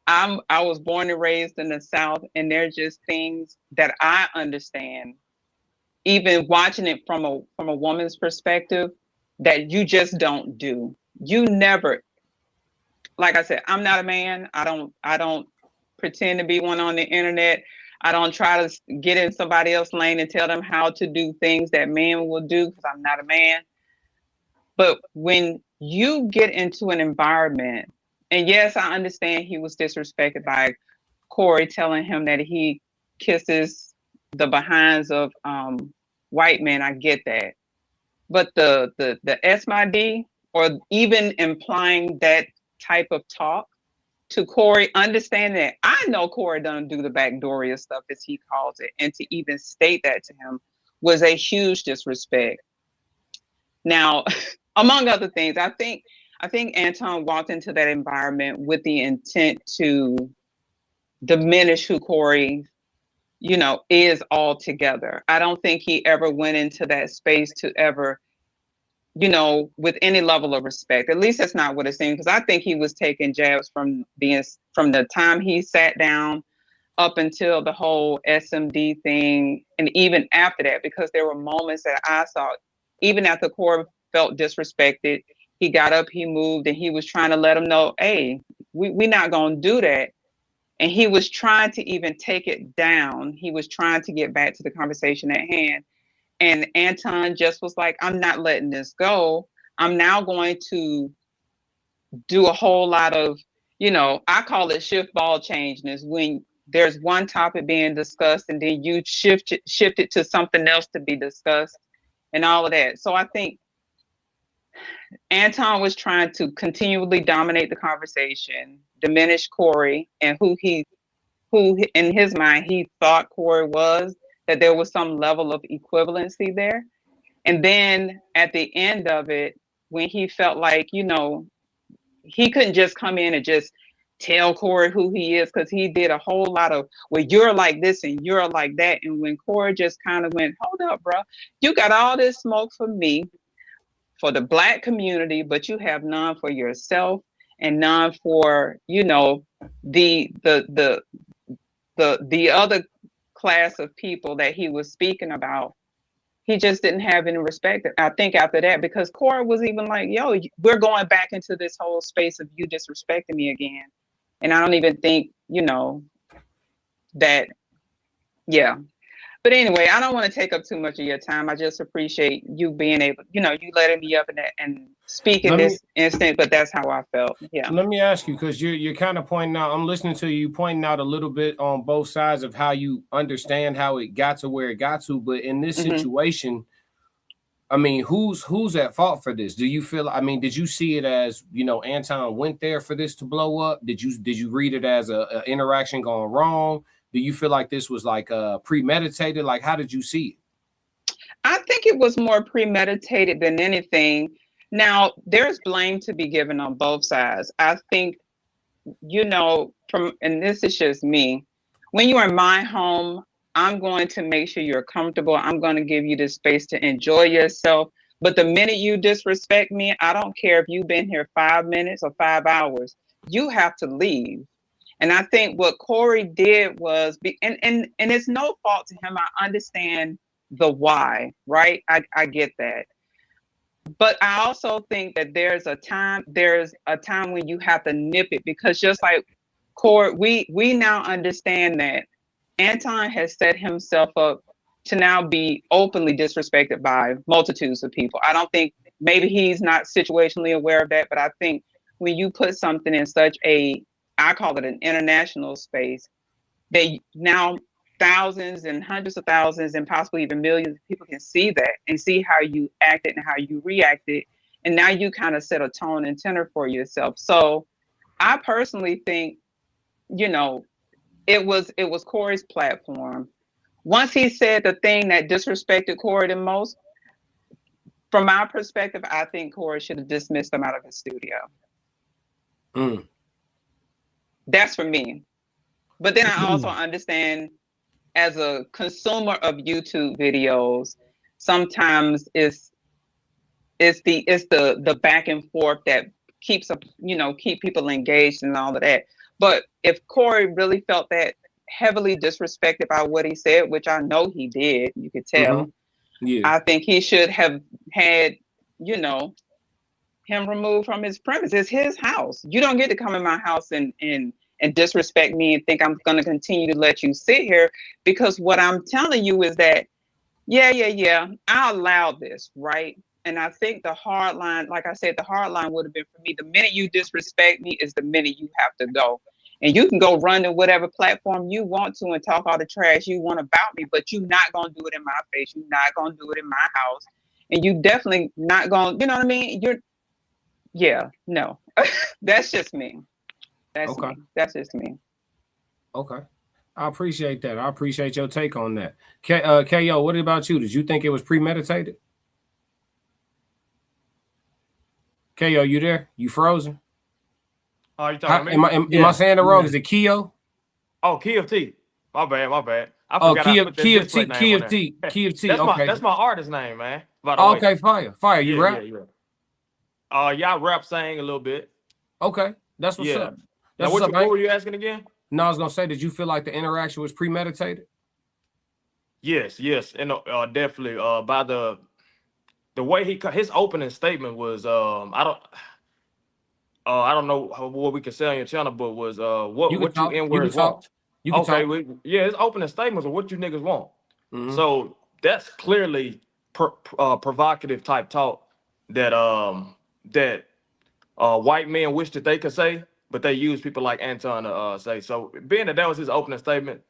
I was born and raised in the South, and there's just things that I understand, even watching it from a woman's perspective, that you just don't do. You never, like I said, I'm not a man. I don't pretend to be one on the internet. I don't try to get in somebody else's lane and tell them how to do things that men will do because I'm not a man. But when you get into an environment, and yes, I understand he was disrespected by Corey telling him that he kisses the behinds of white men. I get that. But the S my D, or even implying that type of talk to Corey, understand that I know Corey doesn't do the backdooria stuff as he calls it, and to even state that to him was a huge disrespect. Now, among other things, I think Anton walked into that environment with the intent to diminish who Corey, is altogether. I don't think he ever went into that space to ever, with any level of respect. At least that's not what it seemed, because I think he was taking jabs from the time he sat down up until the whole SMD thing, and even after that, because there were moments that I saw, even after Corey felt disrespected, he got up, he moved, and he was trying to let him know, hey, we're not going to do that. And he was trying to even take it down. He was trying to get back to the conversation at hand. And Anton just was like, I'm not letting this go. I'm now going to do a whole lot of, I call it shift ball changeness, when there's one topic being discussed and then you shift it to something else to be discussed and all of that. So I think Anton was trying to continually dominate the conversation, diminish Corey and who in his mind he thought Corey was, that there was some level of equivalency there. And then at the end of it, when he felt like, he couldn't just come in and just tell Corey who he is, because he did a whole lot of, well, you're like this and you're like that. And when Corey just kind of went, hold up, bro, you got all this smoke for me, for the Black community, but you have none for yourself and none for, the other class of people that he was speaking about. He just didn't have any respect, I think, after that, because Corey was even like, yo, we're going back into this whole space of you disrespecting me again. And I don't even think, that, yeah. But anyway, I don't want to take up too much of your time. I just appreciate you being able, you letting me up and speak in this instant, but that's how I felt. Yeah. Let me ask you, because you're kind of pointing out, I'm listening to you pointing out a little bit on both sides of how you understand how it got to where it got to. But in this situation, I mean, who's at fault for this? Do you feel, I mean, did you see it as, you know, Anton went there for this to blow up? Did you read it as a interaction going wrong? Do you feel like this was like premeditated? Like, how did you see it? I think it was more premeditated than anything. Now, there's blame to be given on both sides. I think, you know, and this is just me, when you are in my home, I'm going to make sure you're comfortable. I'm going to give you the space to enjoy yourself. But the minute you disrespect me, I don't care if you've been here 5 minutes or 5 hours, you have to leave. And I think what Corey did was, and it's no fault to him. I understand the why, right? I get that. But I also think that there's a time when you have to nip it, because just like Corey, we now understand that Anton has set himself up to now be openly disrespected by multitudes of people. I don't think, maybe he's not situationally aware of that, but I think when you put something in such I call it an international space, that now thousands and hundreds of thousands and possibly even millions of people can see that and see how you acted and how you reacted. And now you kind of set a tone and tenor for yourself. So I personally think, you know, it was Corey's platform. Once he said the thing that disrespected Corey the most, from my perspective, I think Corey should have dismissed him out of his studio. That's for me. But then I also understand, as a consumer of YouTube videos, sometimes it's the back and forth that keep people engaged and all of that. But if Corey really felt that heavily disrespected by what he said, which I know he did, you could tell, I think he should have had, you know, him removed from his premise. It's his house. You don't get to come in my house and disrespect me and think I'm going to continue to let you sit here, because what I'm telling you is that, I allowed this, right? And I think the hard line, like I said, the hard line would have been for me, the minute you disrespect me is the minute you have to go. And you can go run to whatever platform you want to and talk all the trash you want about me, but you're not going to do it in my face. You're not going to do it in my house. And you definitely not going, you know what I mean? No. That's just me. That's me. That's just me. Okay. I appreciate that. I appreciate your take on that. KO, what about you? Did you think it was premeditated? KO, you there? You frozen? Oh, you talking am I saying it wrong? Is it Keo? Oh, Key of T. My bad. I forgot Key of T. That's my artist name, man. Okay, fire. You rap? Yeah, I rap, sang a little bit. Okay, that's what's up. Now, what were you asking again? No, I was gonna say, did you feel like the interaction was premeditated? Yes, and definitely. By the way his opening statement was, I don't know what we can say on your channel, but was what you N-words want. His opening statements are what you niggas want. So that's clearly provocative type talk that white men wish that they could say, but they use people like Anton to say. So being that was his opening statement,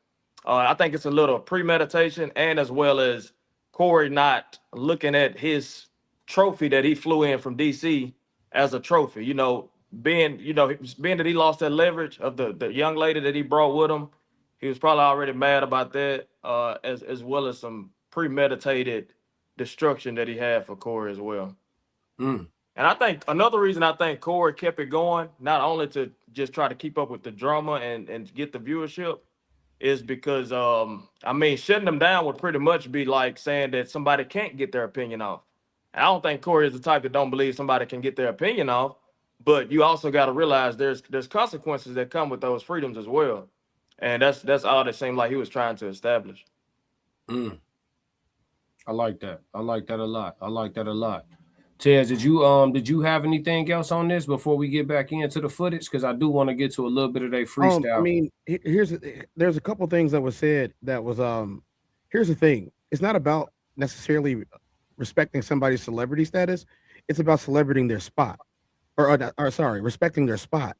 I think it's a little premeditation, and as well as Corey not looking at his trophy that he flew in from DC as a trophy. Being that he lost that leverage of the young lady that he brought with him, he was probably already mad about that, as well as some premeditated destruction that he had for Corey as well. And I think another reason I think Corey kept it going, not only to just try to keep up with the drama and get the viewership, is because shutting them down would pretty much be like saying that somebody can't get their opinion off. And I don't think Corey is the type that don't believe somebody can get their opinion off, but you also got to realize there's consequences that come with those freedoms as well. And that's all that seemed like he was trying to establish. I like that. I like that a lot. Tez, did you have anything else on this before we get back into the footage? Because I do want to get to a little bit of their freestyle. I mean, there's a couple things that was said that was here's the thing. It's not about necessarily respecting somebody's celebrity status. It's about celebrating their spot, or sorry, respecting their spot.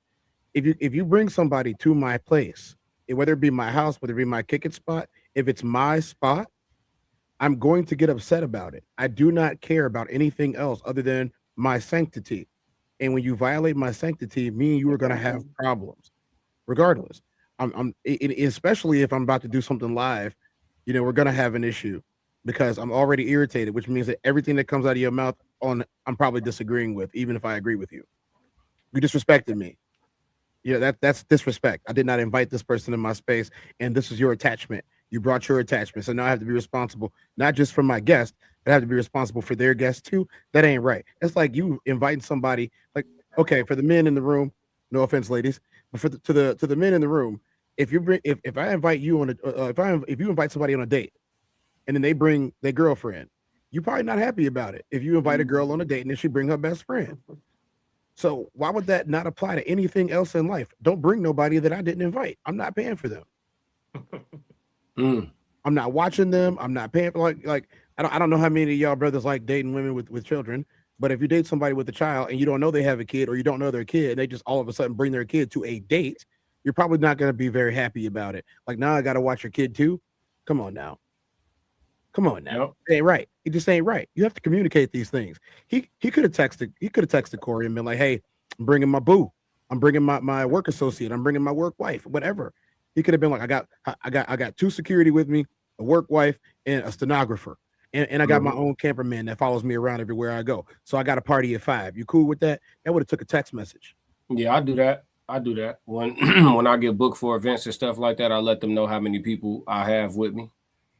If you bring somebody to my place, whether it be my house, whether it be my kick it spot, if it's my spot, I'm going to get upset about it. I do not care about anything else other than my sanctity. And when you violate my sanctity, me and you are going to have problems, regardless. Especially if I'm about to do something live, we're going to have an issue because I'm already irritated, which means that everything that comes out of your mouth I'm probably disagreeing with, even if I agree with you. You disrespected me. That's disrespect. I did not invite this person in my space, and this is your attachment. You brought your attachment, so now I have to be responsible, not just for my guest, but I have to be responsible for their guests too. That ain't right. It's like you inviting somebody. Like, okay, for the men in the room, no offense, ladies, but to the men in the room, if I invite you on if you invite somebody on a date, and then they bring their girlfriend, you're probably not happy about it. If you invite a girl on a date and then she bring her best friend. So why would that not apply to anything else in life? Don't bring nobody that I didn't invite. I'm not paying for them. I'm not watching them. I'm not paying for like I don't know how many of y'all brothers like dating women with children, but if you date somebody with a child and you don't know they have a kid or you don't know their kid and they just all of a sudden bring their kid to a date, you're probably not going to be very happy about it. Like, now I got to watch your kid too. Come on now. Yep. It ain't right. It just ain't right. You have to communicate these things. He could have texted Corey and been like, hey, I'm bringing my boo. I'm bringing my work associate. I'm bringing my work wife, whatever. He could have been like, I got 2 security with me, a work wife and a stenographer. And I got my own camperman that follows me around everywhere I go. So I got a party at 5. You cool with that? That would have took a text message. Yeah, I do that. When I get booked for events and stuff like that, I let them know how many people I have with me.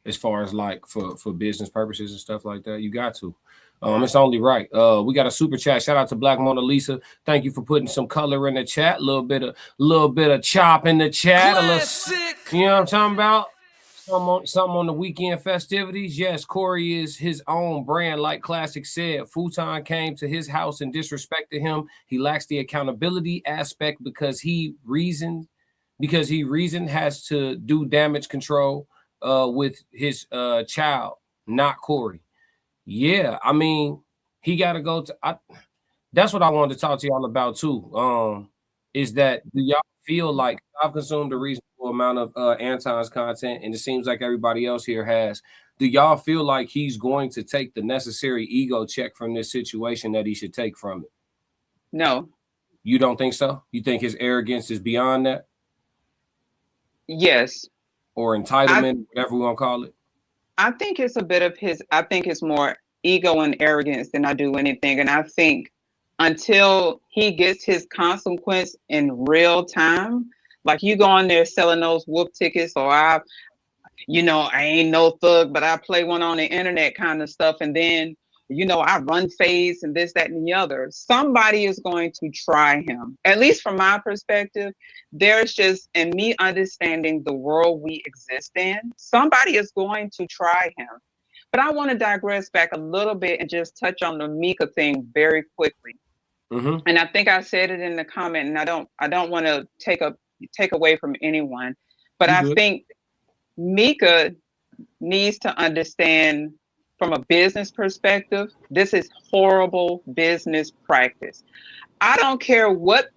As far as like for business purposes and stuff like that, you got to. It's only right. We got a super chat. Shout out to Black Mona Lisa. Thank you for putting some color in the chat. A little bit of chop in the chat. You know what I'm talking about? Something on the weekend festivities. Yes, Corey is his own brand. Like Classic said, Futon came to his house and disrespected him. He lacks the accountability aspect because he reasoned has to do damage control with his child, not Corey. Yeah, I mean, he got to go to. That's what I wanted to talk to y'all about too. Is that do y'all feel like I've consumed a reasonable amount of Anton's content, and it seems like everybody else here has. Do y'all feel like he's going to take the necessary ego check from this situation that he should take from it? No. You don't think so? You think his arrogance is beyond that? Yes. Or entitlement, whatever we want to call it? I think it's a bit of I think it's more ego and arrogance than I do anything. And I think until he gets his consequence in real time, like you go on there selling those whoop tickets, or I ain't no thug, but I play one on the internet kind of stuff. And then, I run fades and this, that, and the other. Somebody is going to try him. At least from my perspective, there's just, in me understanding the world we exist in, somebody is going to try him. But I want to digress back a little bit and just touch on the Mika thing very quickly. Mm-hmm. And I think I said it in the comment, and I don't want to take away from anyone, but I think Mika needs to understand from a business perspective, this is horrible business practice. I don't care what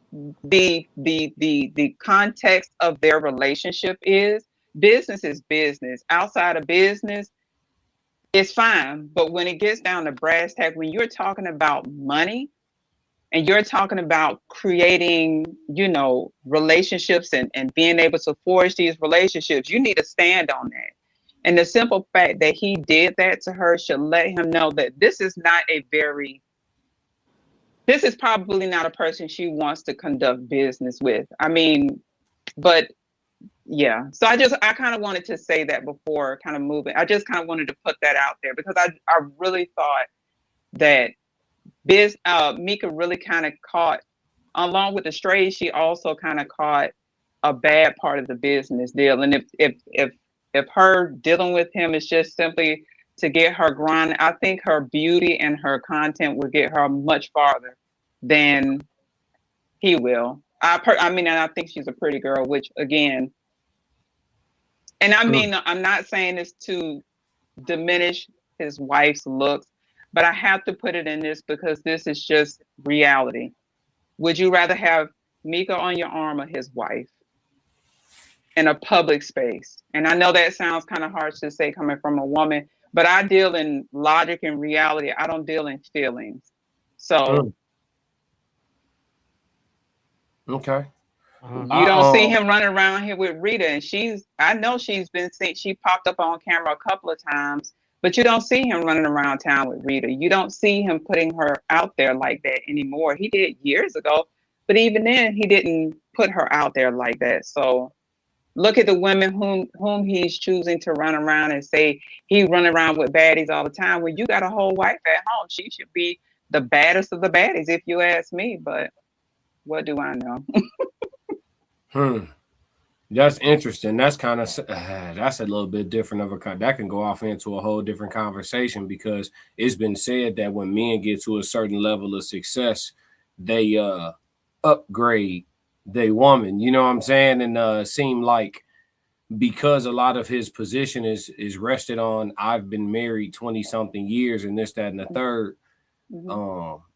the context of their relationship is. Business is business. Outside of business, it's fine. But when it gets down to brass tack, when you're talking about money and you're talking about creating, relationships and being able to forge these relationships, you need to stand on that. And the simple fact that he did that to her should let him know that this is probably not a person she wants to conduct business with. I mean, but yeah. So I kind of wanted to say that before kind of moving. I just kind of wanted to put that out there because I really thought that Mika really kind of caught, along with the strays, she also kind of caught a bad part of the business deal. And if her dealing with him is just simply to get her grind, I think her beauty and her content will get her much farther than he will. And I think she's a pretty girl, which again, and I mean, I'm not saying this to diminish his wife's looks, but I have to put it in this because this is just reality. Would you rather have Mika on your arm or his wife in a public space? And I know that sounds kind of harsh to say coming from a woman, but I deal in logic and reality. I don't deal in feelings. So okay. You don't see him running around here with Rita, and I know she's been seen. She popped up on camera a couple of times, but you don't see him running around town with Rita. You don't see him putting her out there like that anymore. He did years ago, but even then, he didn't put her out there like that. So look at the women whom he's choosing to run around and say he run around with baddies all the time. When you got a whole wife at home, she should be the baddest of the baddies, if you ask me. But what do I know? That's interesting. That's kind of that's a little bit different of a that can go off into a whole different conversation, because it's been said that when men get to a certain level of success, they upgrade their woman. You know what I'm saying? And seem like because a lot of his position is rested on I've been married 20 something years and this, that, and the third.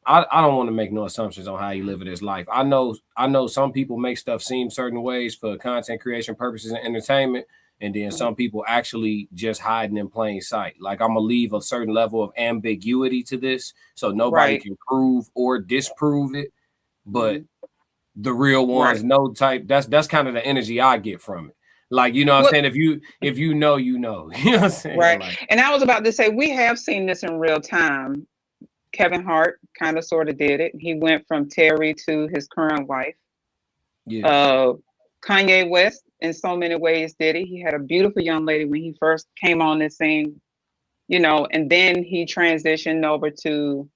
I don't want to make no assumptions on how you live in his life. I know some people make stuff seem certain ways for content creation purposes and entertainment, and then some people actually just hiding in plain sight. Like, I'm gonna leave a certain level of ambiguity to this, so nobody can prove or disprove it. But the real ones know type. That's kind of the energy I get from it. Like, you know what I'm saying? If you know, you know. You know what I'm saying? Right. Like, and I was about to say, we have seen this in real time. Kevin Hart kind of sort of did it. He went from Terry to his current wife. Kanye West, in so many ways, did it. He had a beautiful young lady when he first came on this scene, you know, and then he transitioned over to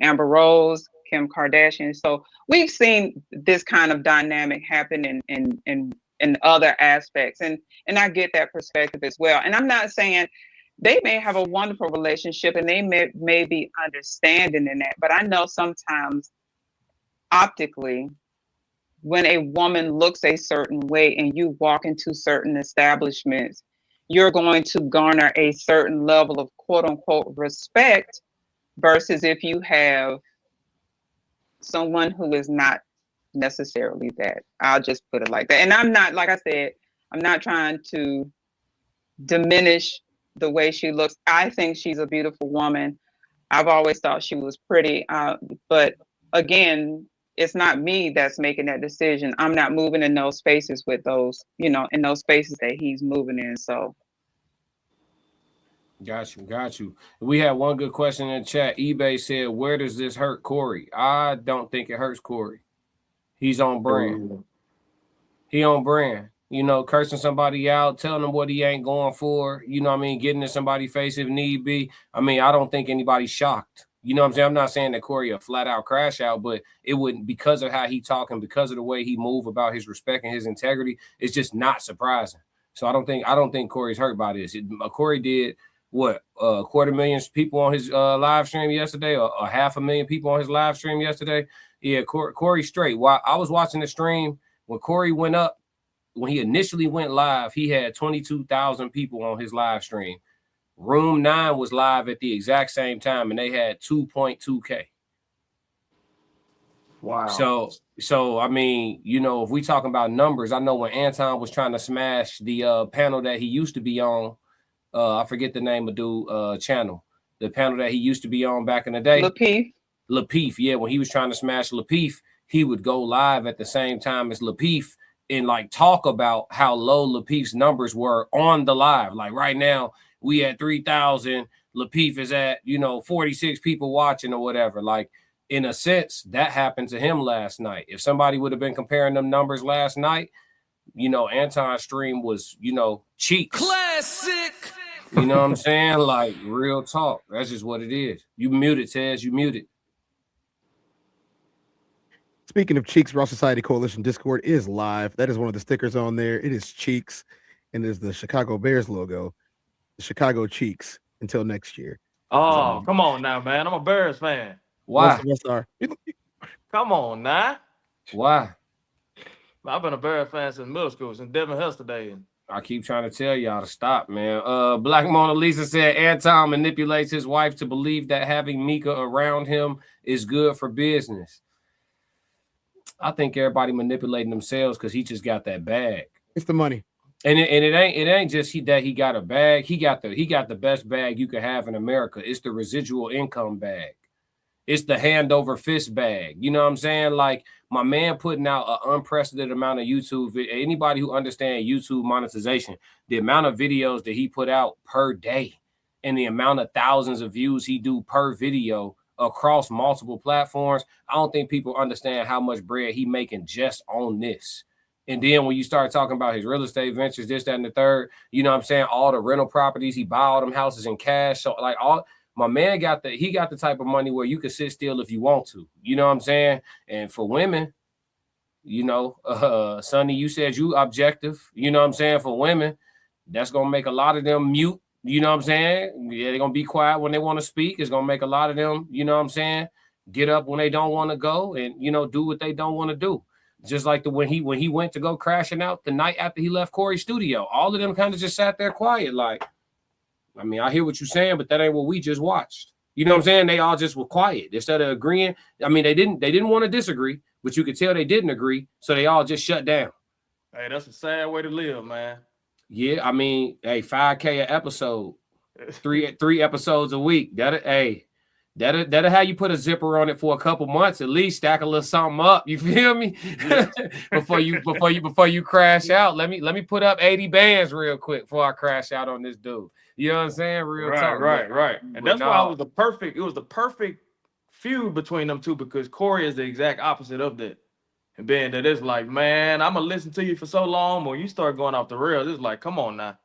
Amber Rose, Kim Kardashian. So we've seen this kind of dynamic happen in other aspects, and I get that perspective as well. And I'm not saying they may have a wonderful relationship and they may be understanding in that, but I know sometimes optically, when a woman looks a certain way and you walk into certain establishments, you're going to garner a certain level of quote unquote respect, versus if you have someone who is not necessarily that. I'll just put it like that. And I'm not, like I said, I'm not trying to diminish the way she looks. I think she's a beautiful woman. I've always thought she was pretty. But again, it's not me that's making that decision. I'm not moving in those spaces with those, you know, in those spaces that he's moving in. So. Got you. We had one good question in the chat. eBay said, where does this hurt Corey? I don't think it hurts Corey. He's on brand. He on brand. You know, cursing somebody out, telling them what he ain't going for, you know what I mean, getting in somebody's face if need be. I mean, I don't think anybody's shocked. You know what I'm saying? I'm not saying that Corey a flat out crash out, but it wouldn't, because of how he talking, because of the way he move about his respect and his integrity, it's just not surprising. So I don't think Corey's hurt by this. Corey did what, 250,000 people on his live stream yesterday, or 500,000 people on his live stream yesterday. Yeah, Corey straight. While I was watching the stream, when Corey went up, when he initially went live, he had 22,000 people on his live stream. Room 9 was live at the exact same time, and they had 2.2K. Wow. So I mean, you know, if we talking about numbers, I know when Anton was trying to smash the panel that he used to be on, I forget the name of the channel, the panel that he used to be on back in the day. Lapeef, yeah. When he was trying to smash Lapeef, he would go live at the same time as Lapeef and like talk about how low Lapeef's numbers were on the live. Like right now, we at 3,000. Lapeef is at, you know, 46 people watching or whatever. Like, in a sense, that happened to him last night. If somebody would have been comparing them numbers last night, you know, Anton's stream was, you know, cheeks. Classic. You know what I'm saying? Like, real talk. That's just what it is. You muted, Tez. You muted. Speaking of Cheeks, Raw Society Coalition Discord is live. That is one of the stickers on there. It is Cheeks, and it is the Chicago Bears logo. The Chicago Cheeks until next year. Oh, come on now, man. I'm a Bears fan. Why? Most of us are. Come on now. Why? I've been a Bears fan since middle school, since Devin Hester days. I keep trying to tell y'all to stop, man. Black Mona Lisa said Anton manipulates his wife to believe that having Mika around him is good for business. I think everybody manipulating themselves because he just got that bag. It's the money. And it ain't just that he got a bag. He got the best bag you could have in America. It's the residual income bag. It's the hand over fist bag. You know what I'm saying? Like my man putting out an unprecedented amount of YouTube. Anybody who understands YouTube monetization, the amount of videos that he put out per day and the amount of thousands of views he do per video across multiple platforms, I don't think people understand how much bread he making just on this. And then when you start talking about his real estate ventures, this, that, and the third, you know what I'm saying? All the rental properties, he buy all them houses in cash. So like my man got the type of money where you can sit still if you want to. You know what I'm saying? And for women, you know, Sonny, you said you objective. You know what I'm saying? For women, that's gonna make a lot of them mute. You know what I'm saying? Yeah, they're gonna be quiet when they want to speak. It's gonna make a lot of them, you know what I'm saying, get up when they don't want to go and, you know, do what they don't want to do. Just like when he went to go crashing out the night after he left Corey's studio, all of them kind of just sat there quiet. Like, I mean, I hear what you're saying, but that ain't what we just watched. You know what I'm saying? They all just were quiet instead of agreeing. I mean, they didn't want to disagree, but you could tell they didn't agree, so they all just shut down. Hey, that's a sad way to live, man. Yeah, I mean, hey, 5K an episode, three episodes a week. That'll how you put a zipper on it for a couple months, at least stack a little something up. You feel me? before you crash out. Let me put up 80 bands real quick before I crash out on this dude. You know what I'm saying? Real talk. Right. And that's why it was the perfect feud between them two, because Corey is the exact opposite of that. And then that is like, man, I'm gonna listen to you for so long. When you start going off the rails, it's like, come on now.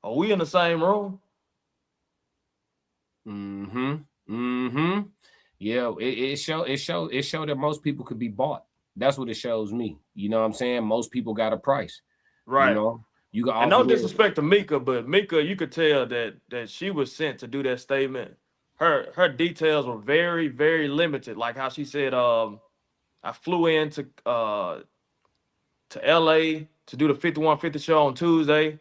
Are we in the same room? Yeah, it showed that most people could be bought. That's what it shows me. You know what I'm saying? Most people got a price. Right. You know, you got. And no disrespect to Mika, but Mika, you could tell that she was sent to do that statement. Her details were very, very limited. Like how she said, I flew into LA to do the 5150 show on Tuesday.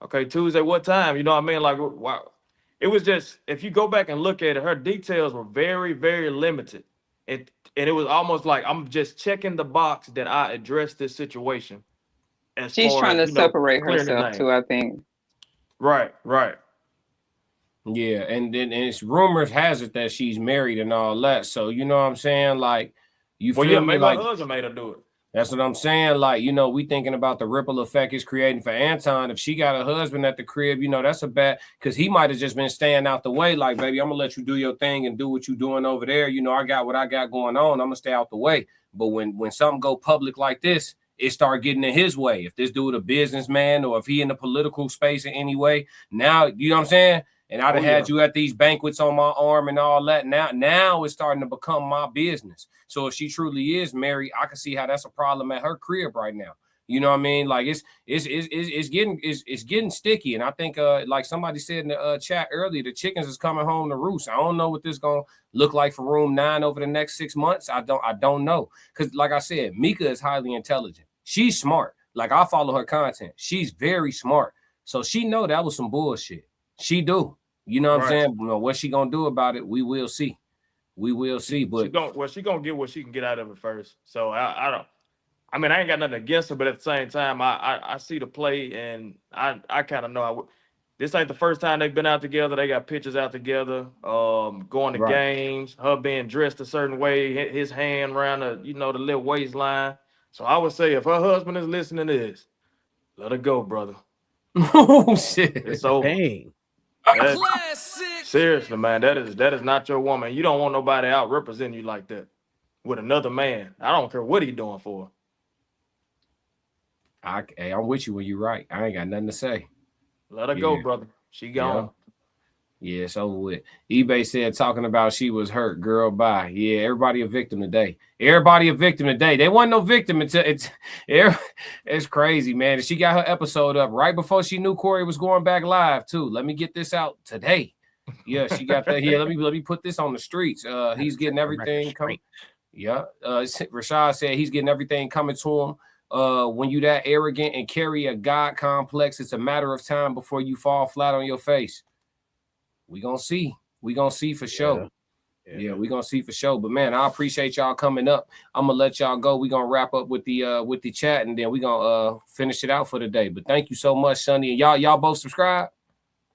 Okay, Tuesday, what time? You know what I mean? Like, wow. It was just, if you go back and look at it, her details were very, very limited. And it was almost like I'm just checking the box that I addressed this situation. She's trying to separate herself too, I think. Right. Yeah, and it's rumors has it that she's married and all that. So you know what I'm saying? Like, you feel me? Maybe Like, my husband made her do it. That's what I'm saying. Like, you know, we thinking about the ripple effect it's creating for Anton. If she got a husband at the crib, you know, that's a bad, because he might have just been staying out the way. Like, baby, I'm gonna let you do your thing and do what you're doing over there. You know, I got what I got going on. I'm gonna stay out the way. But when something go public like this, it start getting in his way. If this dude a businessman or if he in the political space in any way, now, you know what I'm saying? And I'd have had you at these banquets on my arm and all that. Now it's starting to become my business. So if she truly is married, I can see how that's a problem at her crib right now. You know what I mean? Like it's getting sticky. And I think like somebody said in the chat earlier, the chickens is coming home to roost. I don't know what this gonna look like for room 9 over the next 6 months. I don't know. Because like I said, Mika is highly intelligent. She's smart. Like, I follow her content. She's very smart. So she know that was some bullshit. She do. You know what I'm saying? You know, what she gonna do about it, we will see. We will see. But she gonna get what she can get out of it first. So I ain't got nothing against her, but at the same time, I see the play, and I kind of know this ain't the first time they've been out together. They got pictures out together, going to games, her being dressed a certain way, his hand around the little waistline. So I would say if her husband is listening to this, let her go, brother. Oh shit. It's over. Dang. Seriously, man, that is not your woman. You don't want nobody out representing you like that with another man. I don't care what he doing for. Hey, I'm with you when you're right. I ain't got nothing to say. Let her go, brother. She gone. Yeah, it's over with. eBay said talking about she was hurt. Girl, bye. Yeah, everybody a victim today. Everybody a victim today. They wasn't no victim until it's crazy, man. And she got her episode up right before she knew Corey was going back live too. Let me get this out today. Yeah, she got that. Yeah, let me put this on the streets. He's getting everything coming. Yeah. Rashad said he's getting everything coming to him. when you that arrogant and carry a God complex, it's a matter of time before you fall flat on your face. We gonna see. We gonna see for sure. Yeah, we gonna see for sure. But man, I appreciate y'all coming up. I'm gonna let y'all go. We gonna wrap up with the chat, and then we gonna finish it out for the day. But thank you so much, Sonny. And y'all both subscribe.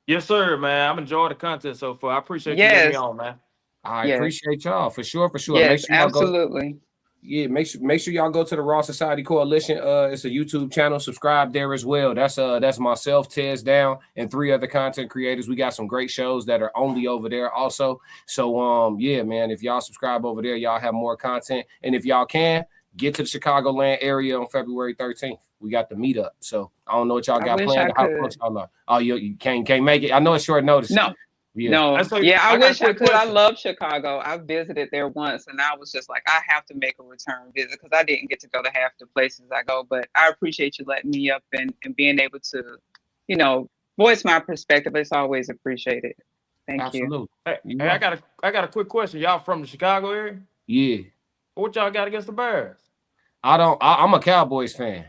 Yes, sir, man. I'm enjoying the content so far. I appreciate you letting me on, man. I appreciate y'all for sure. Yes, Make sure y'all absolutely. make sure y'all go to the Raw Society Coalition. It's a YouTube channel. Subscribe there as well. That's myself, Tez Down, and 3 other content creators. We got some great shows that are only over there also. So yeah, man, if y'all subscribe over there, y'all have more content. And if y'all can, get to the Chicagoland area on February 13th. We got the meetup. So I don't know what y'all got planned. How close y'all are. Oh, you can't make it. I know it's short notice. No. Yeah. No, I wish I could. I love Chicago. I visited there once, and I was just like, I have to make a return visit because I didn't get to go to half the places I go. But I appreciate you letting me up and being able to, voice my perspective. It's always appreciated. Thank you. Hey, I got a quick question. Y'all from the Chicago area? Yeah. What y'all got against the Bears? I'm a Cowboys fan.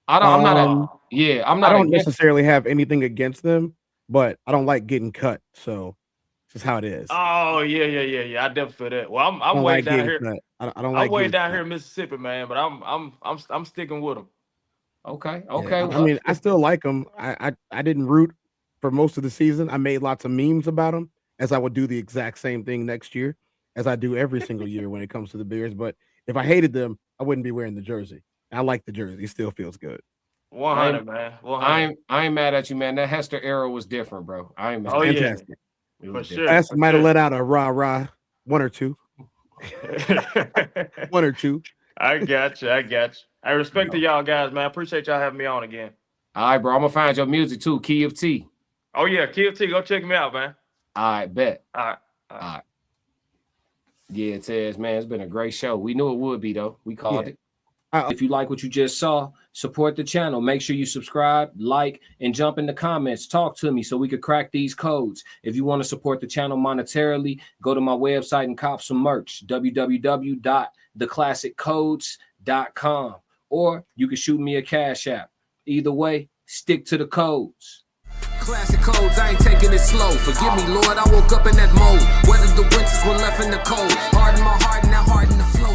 I don't necessarily have anything against them, but I don't like getting cut. So this is how it is. Oh yeah. I definitely feel that. Well, I'm way down here. I'm way down here in Mississippi, man. But I'm sticking with them. Okay. Yeah, I mean, I still like them. I didn't root for most of the season. I made lots of memes about them, as I would do the exact same thing next year, as I do every single year when it comes to the Bears. But if I hated them, I wouldn't be wearing the jersey. I like the jersey. It still feels good. 100, man. 100. I ain't mad at you, man. That Hester era was different, bro. I ain't mad. Oh, at yeah. you. For sure. Hester might have let out a rah-rah, 1 or 2. 1 or 2. I got you. I respect to y'all guys, man. I appreciate y'all having me on again. All right, bro. I'm gonna find your music too. Key of T. Oh yeah, Key of T. Go check me out, man. All right, bet. All right. Yeah, Tez, man, it's been a great show. We knew it would be though. We called it. If you like what you just saw, support the channel. Make sure you subscribe, like, and jump in the comments. Talk to me so we could crack these codes. If you want to support the channel monetarily, go to my website and cop some merch, www.theclassiccodes.com. Or you can shoot me a Cash App. Either way, stick to the codes. Classic codes, I ain't taking it slow. Forgive me, Lord, I woke up in that mode. Weathered the winters when left in the cold. Harden my heart and now harden the flow.